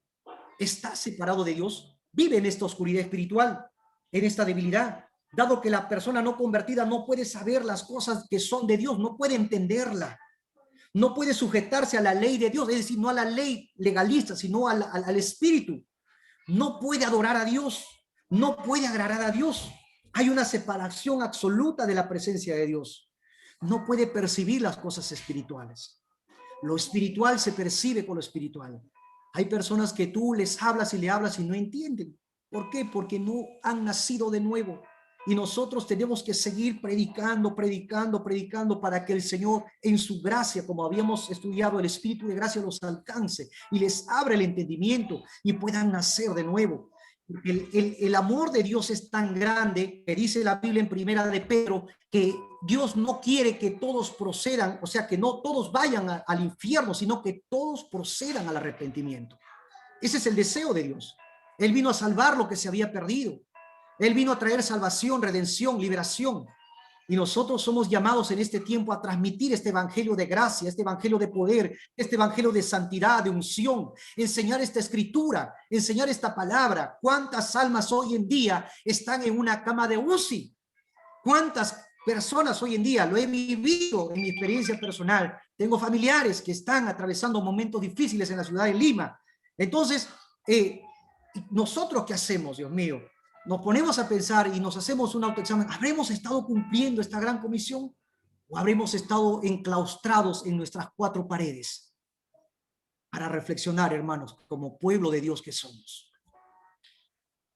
está separado de Dios, vive en esta oscuridad espiritual, en esta debilidad, dado que la persona no convertida no puede saber las cosas que son de Dios, no puede entenderla, no puede sujetarse a la ley de Dios, es decir, no a la ley legalista, sino al Espíritu. No puede adorar a Dios, no puede agradar a Dios. Hay una separación absoluta de la presencia de Dios. No puede percibir las cosas espirituales. Lo espiritual se percibe con lo espiritual. Hay personas que tú les hablas y le hablas y no entienden. ¿Por qué? Porque no han nacido de nuevo. Y nosotros tenemos que seguir predicando para que el Señor, en su gracia, como habíamos estudiado, el Espíritu de gracia los alcance y les abra el entendimiento y puedan nacer de nuevo. El amor de Dios es tan grande que dice la Biblia en Primera de Pedro que Dios no quiere que todos procedan, o sea, que no todos vayan al infierno, sino que todos procedan al arrepentimiento. Ese es el deseo de Dios. Él vino a salvar lo que se había perdido. Él vino a traer salvación, redención, liberación. Y nosotros somos llamados en este tiempo a transmitir este evangelio de gracia, este evangelio de poder, este evangelio de santidad, de unción, enseñar esta escritura, enseñar esta palabra. ¿Cuántas almas hoy en día están en una cama de UCI? ¿Cuántas personas hoy en día? Lo he vivido en mi experiencia personal. Tengo familiares que están atravesando momentos difíciles en la ciudad de Lima. Entonces, ¿nosotros qué hacemos, Dios mío? Nos ponemos a pensar y nos hacemos un autoexamen. ¿Habremos estado cumpliendo esta gran comisión o habremos estado enclaustrados en nuestras cuatro paredes? Para reflexionar, hermanos, como pueblo de Dios que somos.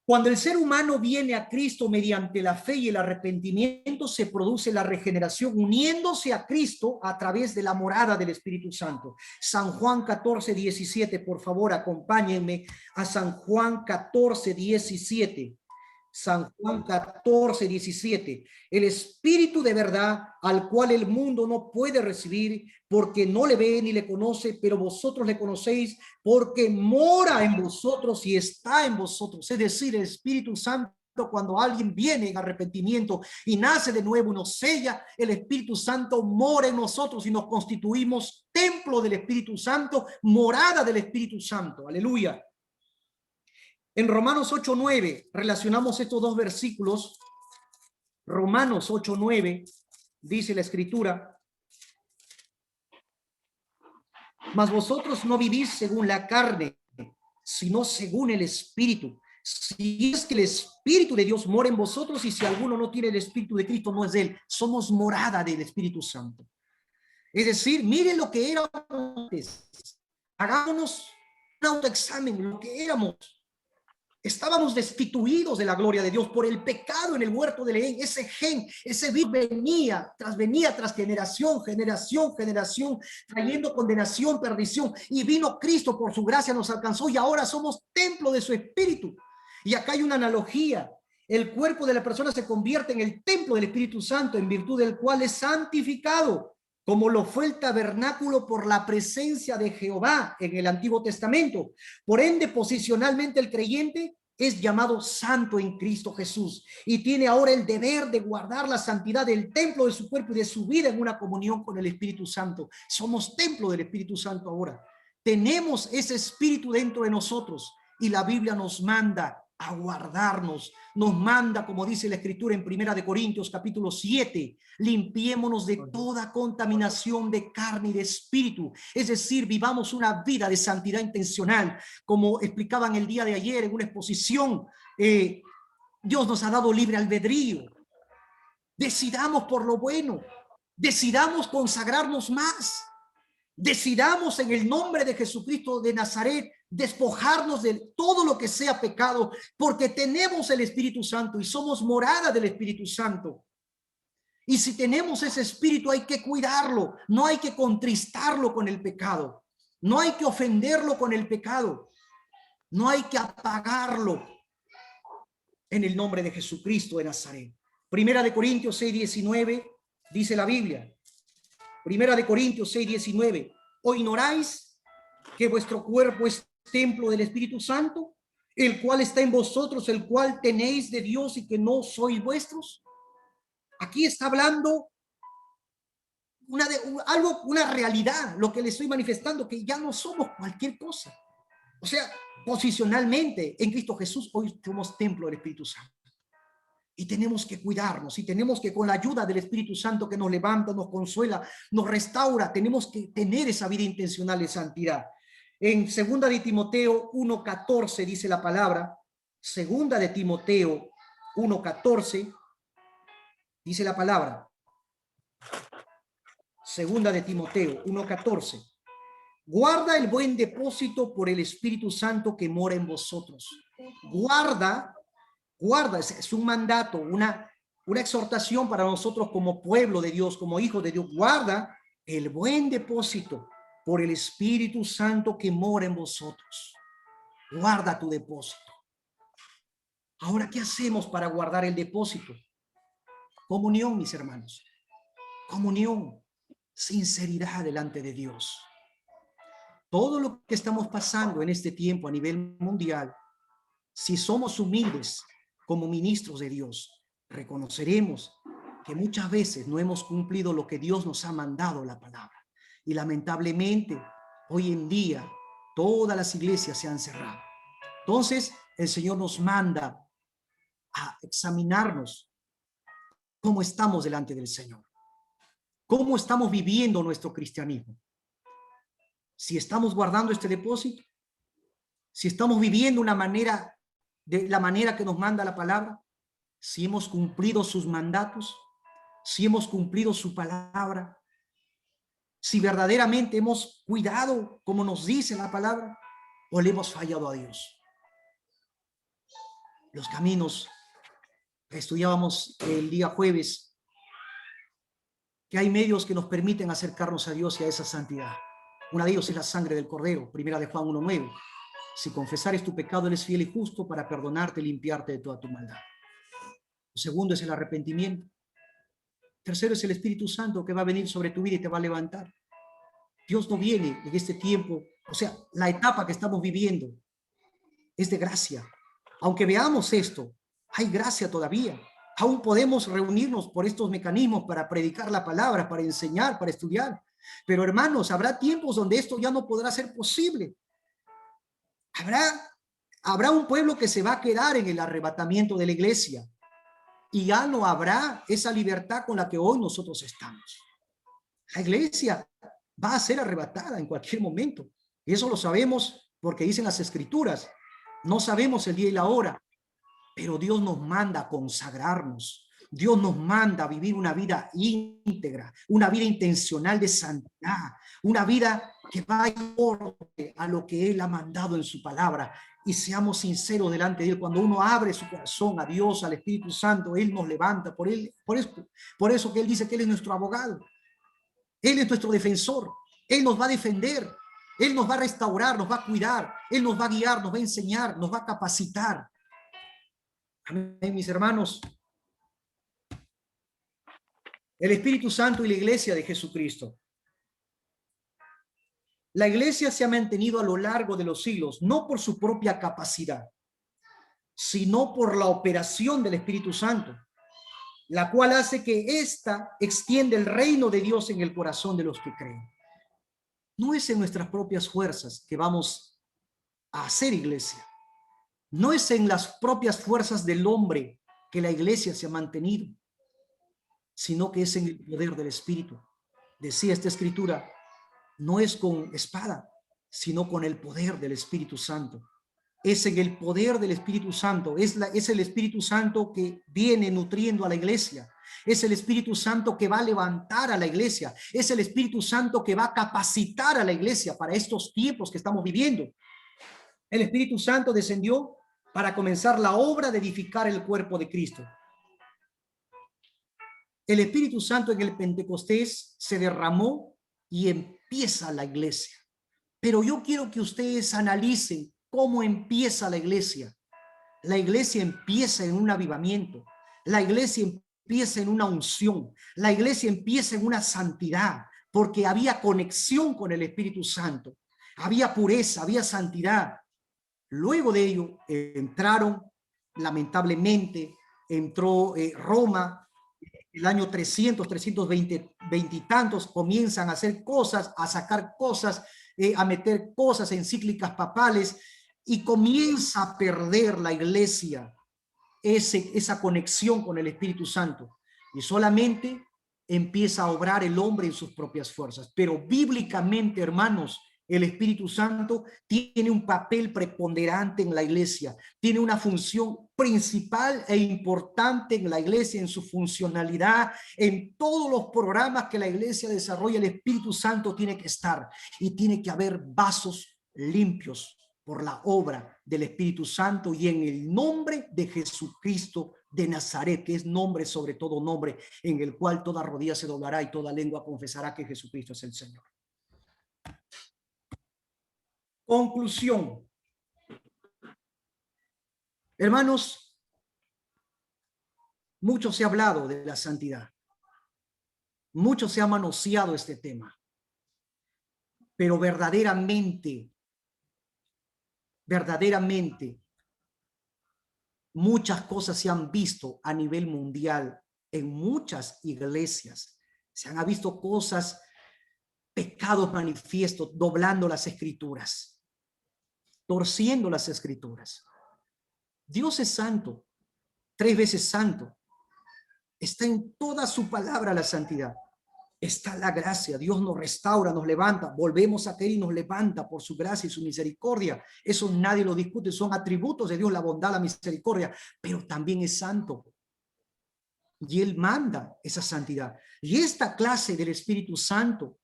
Cuando el ser humano viene a Cristo mediante la fe y el arrepentimiento, se produce la regeneración uniéndose a Cristo a través de la morada del Espíritu Santo. San Juan 14:17, por favor, acompáñenme a San Juan 14:17. San Juan 14:17. El Espíritu de verdad, al cual el mundo no puede recibir porque no le ve ni le conoce, pero vosotros le conocéis porque mora en vosotros y está en vosotros. Es decir, el Espíritu Santo, cuando alguien viene en arrepentimiento y nace de nuevo y nos sella, el Espíritu Santo mora en nosotros y nos constituimos templo del Espíritu Santo, morada del Espíritu Santo. Aleluya. En Romanos 8:9 relacionamos estos dos versículos. Romanos 8:9 dice la Escritura: mas vosotros no vivís según la carne, sino según el Espíritu. Si es que el Espíritu de Dios mora en vosotros, y si alguno no tiene el Espíritu de Cristo, no es de él. Somos morada del Espíritu Santo. Es decir, miren lo que éramos antes. Hagámonos un autoexamen, lo que éramos. Estábamos destituidos de la gloria de Dios por el pecado en el huerto del Edén. Ese gen, ese virus venía tras generación, trayendo condenación, perdición. Y vino Cristo por su gracia, nos alcanzó y ahora somos templo de su Espíritu. Y acá hay una analogía. El cuerpo de la persona se convierte en el templo del Espíritu Santo, en virtud del cual es santificado, como lo fue el tabernáculo por la presencia de Jehová en el Antiguo Testamento. Por ende, posicionalmente el creyente es llamado santo en Cristo Jesús y tiene ahora el deber de guardar la santidad del templo de su cuerpo y de su vida en una comunión con el Espíritu Santo. Somos templo del Espíritu Santo ahora. Tenemos ese Espíritu dentro de nosotros y la Biblia nos manda a guardarnos, nos manda, como dice la Escritura en 1 Corintios capítulo 7, limpiémonos de toda contaminación de carne y de espíritu, es decir, vivamos una vida de santidad intencional, como explicaban el día de ayer en una exposición. Dios nos ha dado libre albedrío, decidamos por lo bueno, decidamos consagrarnos más, decidamos en el nombre de Jesucristo de Nazaret despojarnos de todo lo que sea pecado, porque tenemos el Espíritu Santo y somos morada del Espíritu Santo. Y si tenemos ese espíritu hay que cuidarlo, no hay que contristarlo con el pecado, no hay que ofenderlo con el pecado, no hay que apagarlo en el nombre de Jesucristo de Nazaret. 1 Corintios 6:19 dice la Biblia. 1 Corintios 6:19. ¿O ignoráis que vuestro cuerpo es templo del Espíritu Santo, el cual está en vosotros, el cual tenéis de Dios y que no sois vuestros? Aquí está hablando una realidad, lo que le estoy manifestando, que ya no somos cualquier cosa. O sea, posicionalmente en Cristo Jesús hoy somos templo del Espíritu Santo. Y tenemos que cuidarnos y tenemos que, con la ayuda del Espíritu Santo que nos levanta, nos consuela, nos restaura, tenemos que tener esa vida intencional de santidad. En 2 de Timoteo 1:14 dice la palabra, 2 de Timoteo 1:14 dice la palabra, 2 de Timoteo 1:14, guarda el buen depósito por el Espíritu Santo que mora en vosotros. Guarda, es un mandato, una exhortación para nosotros como pueblo de Dios, como hijos de Dios. Guarda el buen depósito por el Espíritu Santo que mora en vosotros. Guarda tu depósito. Ahora, ¿qué hacemos para guardar el depósito? Comunión, mis hermanos. Comunión, sinceridad delante de Dios. Todo lo que estamos pasando en este tiempo a nivel mundial, si somos humildes como ministros de Dios, reconoceremos que muchas veces no hemos cumplido lo que Dios nos ha mandado la palabra. Y lamentablemente, hoy en día, todas las iglesias se han cerrado. Entonces, el Señor nos manda a examinarnos cómo estamos delante del Señor. ¿Cómo estamos viviendo nuestro cristianismo? Si estamos guardando este depósito, si estamos viviendo una manera, de la manera que nos manda la palabra, si hemos cumplido sus mandatos, si hemos cumplido su palabra, si verdaderamente hemos cuidado como nos dice la palabra, o le hemos fallado a Dios. Los caminos que estudiábamos el día jueves, que hay medios que nos permiten acercarnos a Dios y a esa santidad. Una de ellos es la sangre del Cordero, primera de Juan 1:9. Si confesares tu pecado, Él es fiel y justo para perdonarte y limpiarte de toda tu maldad. Lo segundo es el arrepentimiento. Tercero es el Espíritu Santo que va a venir sobre tu vida y te va a levantar. Dios no viene en este tiempo, o sea, la etapa que estamos viviendo es de gracia. Aunque veamos esto, hay gracia todavía. Aún podemos reunirnos por estos mecanismos para predicar la palabra, para enseñar, para estudiar. Pero hermanos, habrá tiempos donde esto ya no podrá ser posible. Habrá un pueblo que se va a quedar en el arrebatamiento de la iglesia y ya no habrá esa libertad con la que hoy nosotros estamos. La iglesia va a ser arrebatada en cualquier momento. Y eso lo sabemos porque dicen las escrituras. No sabemos el día y la hora, pero Dios nos manda a consagrarnos. Dios nos manda a vivir una vida íntegra, una vida intencional de santidad, una vida que vaya a lo que Él ha mandado en su palabra. Y seamos sinceros delante de Él. Cuando uno abre su corazón a Dios, al Espíritu Santo, Él nos levanta. Por eso que Él dice que Él es nuestro abogado. Él es nuestro defensor. Él nos va a defender. Él nos va a restaurar, nos va a cuidar. Él nos va a guiar, nos va a enseñar, nos va a capacitar. Amén, mis hermanos. El Espíritu Santo y la iglesia de Jesucristo. La iglesia se ha mantenido a lo largo de los siglos, no por su propia capacidad, sino por la operación del Espíritu Santo, la cual hace que ésta extienda el reino de Dios en el corazón de los que creen. No es en nuestras propias fuerzas que vamos a hacer iglesia. No es en las propias fuerzas del hombre que la iglesia se ha mantenido, sino que es en el poder del Espíritu. Decía esta escritura, no es con espada, sino con el poder del Espíritu Santo. Es en el poder del Espíritu Santo, es el Espíritu Santo que viene nutriendo a la iglesia. Es el Espíritu Santo que va a levantar a la iglesia. Es el Espíritu Santo que va a capacitar a la iglesia para estos tiempos que estamos viviendo. El Espíritu Santo descendió para comenzar la obra de edificar el cuerpo de Cristo. El Espíritu Santo en el Pentecostés se derramó y empieza la iglesia. Pero yo quiero que ustedes analicen cómo empieza la iglesia. La iglesia empieza en un avivamiento. La iglesia empieza en una unción. La iglesia empieza en una santidad, porque había conexión con el Espíritu Santo. Había pureza, había santidad. Luego de ello entraron, lamentablemente, entró Roma. El año 320 y tantos, comienzan a hacer cosas, a sacar cosas, a meter cosas, encíclicas papales, y comienza a perder la iglesia esa conexión con el Espíritu Santo. Y solamente empieza a obrar el hombre en sus propias fuerzas. Pero bíblicamente, hermanos, el Espíritu Santo tiene un papel preponderante en la iglesia, tiene una función principal e importante en la iglesia, en su funcionalidad, en todos los programas que la iglesia desarrolla. El Espíritu Santo tiene que estar y tiene que haber vasos limpios por la obra del Espíritu Santo y en el nombre de Jesucristo de Nazaret, que es nombre sobre todo nombre, en el cual toda rodilla se doblará y toda lengua confesará que Jesucristo es el Señor. Conclusión. Hermanos, mucho se ha hablado de la santidad. Mucho se ha manoseado este tema. Pero verdaderamente, muchas cosas se han visto a nivel mundial en muchas iglesias. Se han visto cosas, pecados manifiestos, doblando las escrituras, torciendo las escrituras. Dios es santo, 3 veces santo. Está en toda su palabra la santidad. Está la gracia. Dios nos restaura, nos levanta. Volvemos a caer y nos levanta por su gracia y su misericordia. Eso nadie lo discute. Son atributos de Dios, la bondad, la misericordia. Pero también es santo. Y Él manda esa santidad. Y esta clase del Espíritu Santo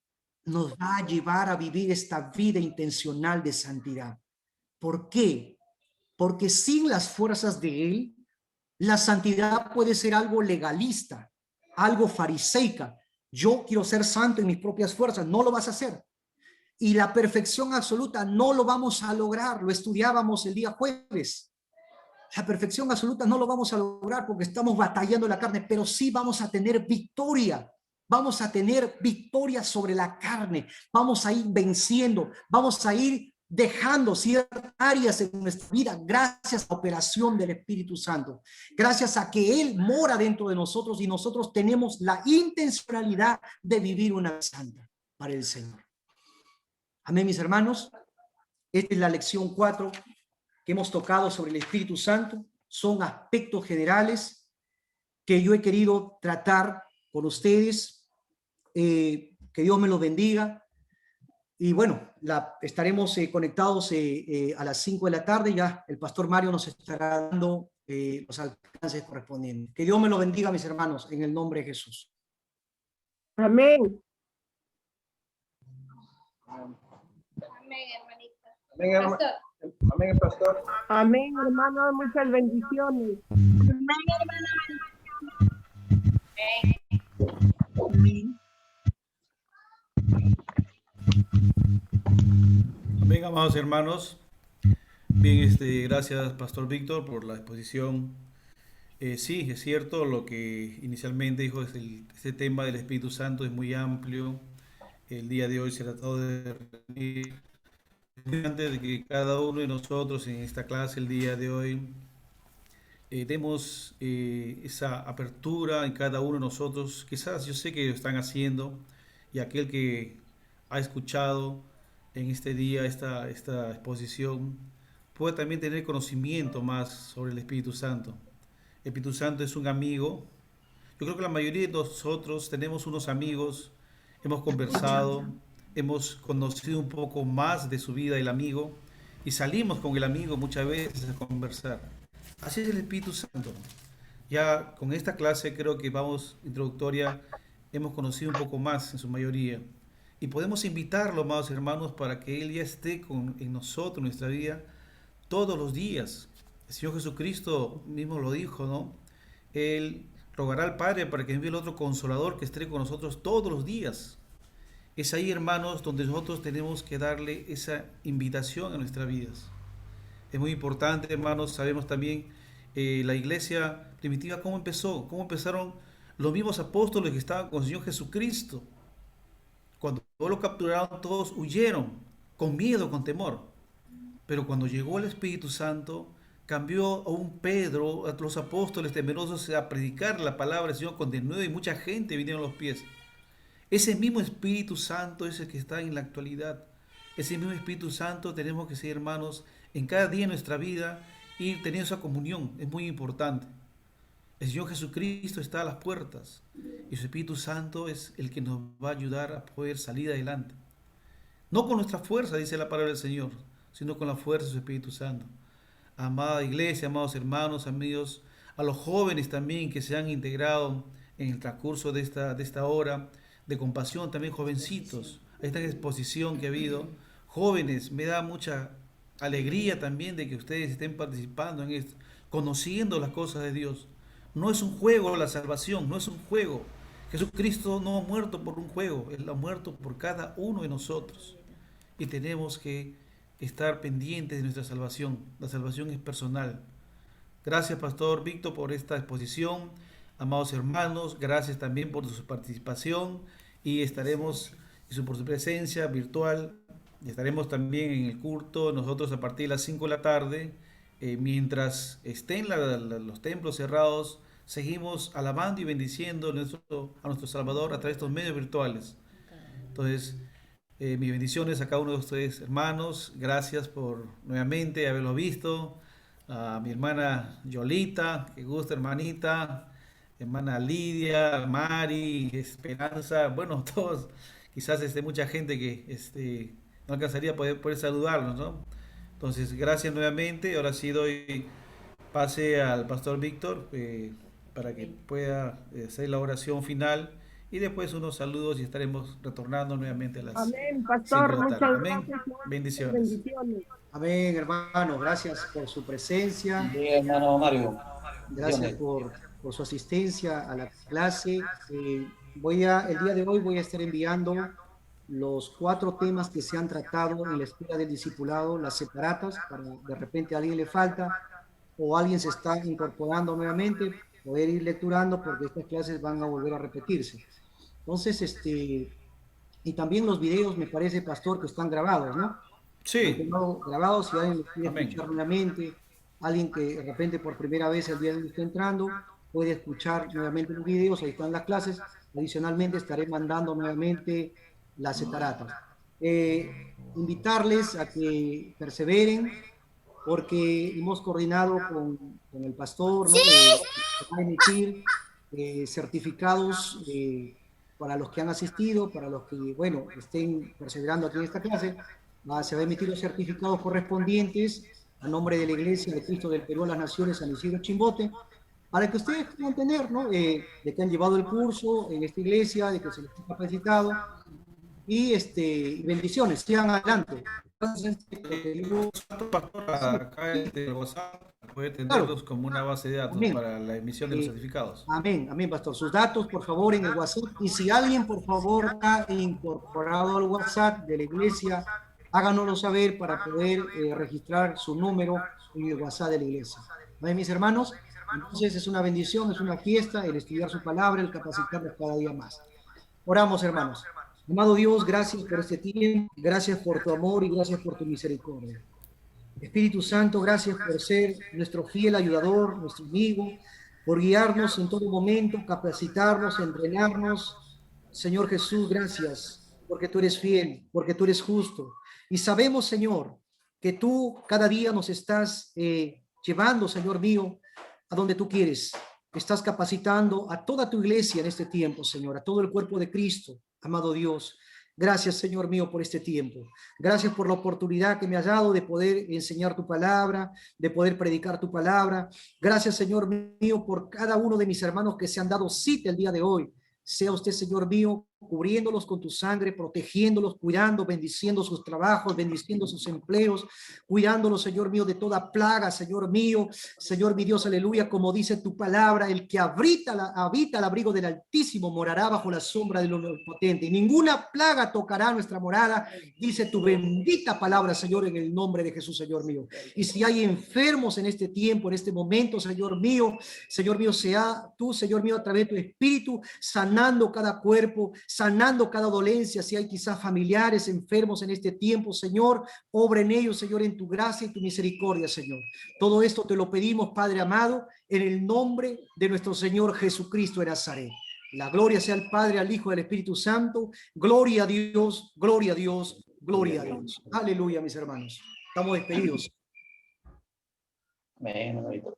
nos va a llevar a vivir esta vida intencional de santidad. ¿Por qué? Porque sin las fuerzas de Él, la santidad puede ser algo legalista, algo fariseica. Yo quiero ser santo en mis propias fuerzas. No lo vas a hacer. Y la perfección absoluta no lo vamos a lograr. Lo estudiábamos el día jueves. La perfección absoluta no lo vamos a lograr porque estamos batallando la carne, pero sí vamos a tener victoria. Vamos a tener victoria sobre la carne. Vamos a ir venciendo. Vamos a ir dejando ciertas áreas en nuestra vida gracias a la operación del Espíritu Santo. Gracias a que Él mora dentro de nosotros y nosotros tenemos la intencionalidad de vivir una vida santa para el Señor. Amén, mis hermanos. Esta es la lección 4 que hemos tocado sobre el Espíritu Santo. Son aspectos generales que yo he querido tratar con ustedes. Que Dios me los bendiga. Y bueno, estaremos conectados a las 5 de la tarde. Ya el pastor Mario nos estará dando los alcances correspondientes. Que Dios me los bendiga, mis hermanos, en el nombre de Jesús. Amén. Amén, hermanita. Amén, hermano. Pastor. Amén, pastor. Amén, hermano. Muchas bendiciones. Amén, hermana. Amén. Amén, amados hermanos. Bien, gracias, Pastor Víctor, por la exposición. Sí, es cierto, lo que inicialmente dijo, este tema del Espíritu Santo es muy amplio. El día de hoy se trató de reunir, antes de que cada uno de nosotros en esta clase, el día de hoy, demos esa apertura en cada uno de nosotros. Quizás yo sé que lo están haciendo, y aquel que ha escuchado en este día esta exposición puede también tener conocimiento más sobre el Espíritu Santo. El Espíritu Santo es un amigo. Yo creo que la mayoría de nosotros tenemos unos amigos, hemos conversado, hemos conocido un poco más de su vida el amigo y salimos con el amigo muchas veces a conversar. Así es el Espíritu Santo. Ya con esta clase creo que vamos introductoria, hemos conocido un poco más en su mayoría. Y podemos invitarlo, amados hermanos, para que Él ya esté en nosotros, en nuestra vida, todos los días. El Señor Jesucristo mismo lo dijo, ¿no? Él rogará al Padre para que envíe el otro Consolador que esté con nosotros todos los días. Es ahí, hermanos, donde nosotros tenemos que darle esa invitación a nuestras vidas. Es muy importante, hermanos. Sabemos también la iglesia primitiva, cómo empezó, cómo empezaron los mismos apóstoles que estaban con el Señor Jesucristo. Cuando lo capturaron, todos huyeron, con miedo, con temor. Pero cuando llegó el Espíritu Santo, cambió a un Pedro, a los apóstoles temerosos, a predicar la palabra del Señor con denuedo, y mucha gente vinieron a los pies. Ese mismo Espíritu Santo es el que está en la actualidad. Ese mismo Espíritu Santo tenemos que ser, hermanos, en cada día de nuestra vida, ir teniendo esa comunión. Es muy importante. El Señor Jesucristo está a las puertas y su Espíritu Santo es el que nos va a ayudar a poder salir adelante. No con nuestra fuerza, dice la palabra del Señor, sino con la fuerza de su Espíritu Santo. Amada iglesia, amados hermanos, amigos, a los jóvenes también que se han integrado en el transcurso de esta hora de compasión, también jovencitos, a esta exposición que ha habido. Jóvenes, me da mucha alegría también de que ustedes estén participando en esto, conociendo las cosas de Dios. No es un juego la salvación, no es un juego. Jesucristo no ha muerto por un juego, Él ha muerto por cada uno de nosotros. Y tenemos que estar pendientes de nuestra salvación. La salvación es personal. Gracias, Pastor Víctor, por esta exposición. Amados hermanos, gracias también por su participación. Y estaremos por su presencia virtual. Estaremos también en el culto, nosotros a partir de las 5 de la tarde. Mientras estén los templos cerrados, seguimos alabando y bendiciendo a nuestro Salvador a través de estos medios virtuales. Entonces, mis bendiciones a cada uno de ustedes, hermanos. Gracias por nuevamente haberlo visto. A mi hermana Yolita, que gusta, hermanita. Hermana Lidia, Mari, Esperanza. Bueno, todos, quizás mucha gente que no alcanzaría a poder saludarnos, ¿no? Entonces, gracias nuevamente. Ahora sí doy pase al pastor Víctor para que pueda hacer la oración final y después unos saludos y estaremos retornando nuevamente a las Amén, 5 de pastor. la Muchas tarde. Amén. gracias. Muchas Bendiciones. bendiciones. Amén, hermano. Gracias por su presencia. Sí, hermano Mario. Gracias por su asistencia a la clase. El día de hoy voy a estar enviando los 4 temas que se han tratado en la escuela del discipulado, las separatas, para de repente a alguien le falta o alguien se está incorporando nuevamente, poder ir lecturando porque estas clases van a volver a repetirse. Entonces, y también los videos, me parece, pastor, que están grabados, ¿no? Han Sí. quedado grabados, si alguien lo quiere Amén. escuchar nuevamente, alguien que de repente por primera vez el día de hoy está entrando, puede escuchar nuevamente los videos, ahí están las clases. Adicionalmente estaré mandando nuevamente las separatas. Invitarles a que perseveren, porque hemos coordinado con el pastor, ¿no? Va a emitir certificados para los que han asistido, para los que, bueno, estén perseverando aquí en esta clase. Se va a emitir los certificados correspondientes a nombre de la Iglesia de Cristo del Perú a las Naciones, San Isidro Chimbote, para que ustedes puedan tener, ¿no? De que han llevado el curso en esta iglesia, de que se les ha capacitado, y bendiciones, sigan adelante. Entonces, Pastor, acá el WhatsApp puede tenerlos como una base de datos amén. para la emisión de los certificados. Amén, amén, pastor. Sus datos, por favor, en el WhatsApp. Y si alguien, por favor, ha incorporado al WhatsApp de la iglesia, háganoslo saber para poder registrar su número en el WhatsApp de la iglesia. ¿Vale, mis hermanos? Entonces es una bendición, es una fiesta el estudiar su palabra, el capacitarnos cada día más. Oramos, hermanos. Amado Dios, gracias por este tiempo, gracias por tu amor y gracias por tu misericordia. Espíritu Santo, gracias por ser nuestro fiel ayudador, nuestro amigo, por guiarnos en todo momento, capacitarnos, entrenarnos. Señor Jesús, gracias, porque tú eres fiel, porque tú eres justo. Y sabemos, Señor, que tú cada día nos estás llevando, Señor mío, a donde tú quieres. Estás capacitando a toda tu iglesia en este tiempo, Señor, a todo el cuerpo de Cristo, amado Dios. Gracias, Señor mío, por este tiempo. Gracias por la oportunidad que me has dado de poder enseñar tu palabra, de poder predicar tu palabra. Gracias, Señor mío, por cada uno de mis hermanos que se han dado cita el día de hoy. Sea usted, Señor mío, cubriéndolos con tu sangre, protegiéndolos, cuidando, bendiciendo sus trabajos, bendiciendo sus empleos, cuidándolos, Señor mío, de toda plaga, Señor mío, Señor mi Dios, aleluya, como dice tu palabra, el que habita al abrigo del Altísimo morará bajo la sombra del Omnipotente, y ninguna plaga tocará nuestra morada, dice tu bendita palabra, Señor, en el nombre de Jesús, Señor mío. Y si hay enfermos en este tiempo, en este momento, Señor mío, sea tú, Señor mío, a través de tu Espíritu, sanando cada cuerpo, sanando cada dolencia. Si hay quizás familiares enfermos en este tiempo, Señor, obra en ellos, Señor, en tu gracia y tu misericordia, Señor. Todo esto te lo pedimos, Padre amado, en el nombre de nuestro Señor Jesucristo de Nazaret. La gloria sea al Padre, al Hijo y al Espíritu Santo. Gloria a Dios, gloria a Dios, gloria a Dios. Aleluya, mis hermanos. Estamos despedidos. Amén, hermanito.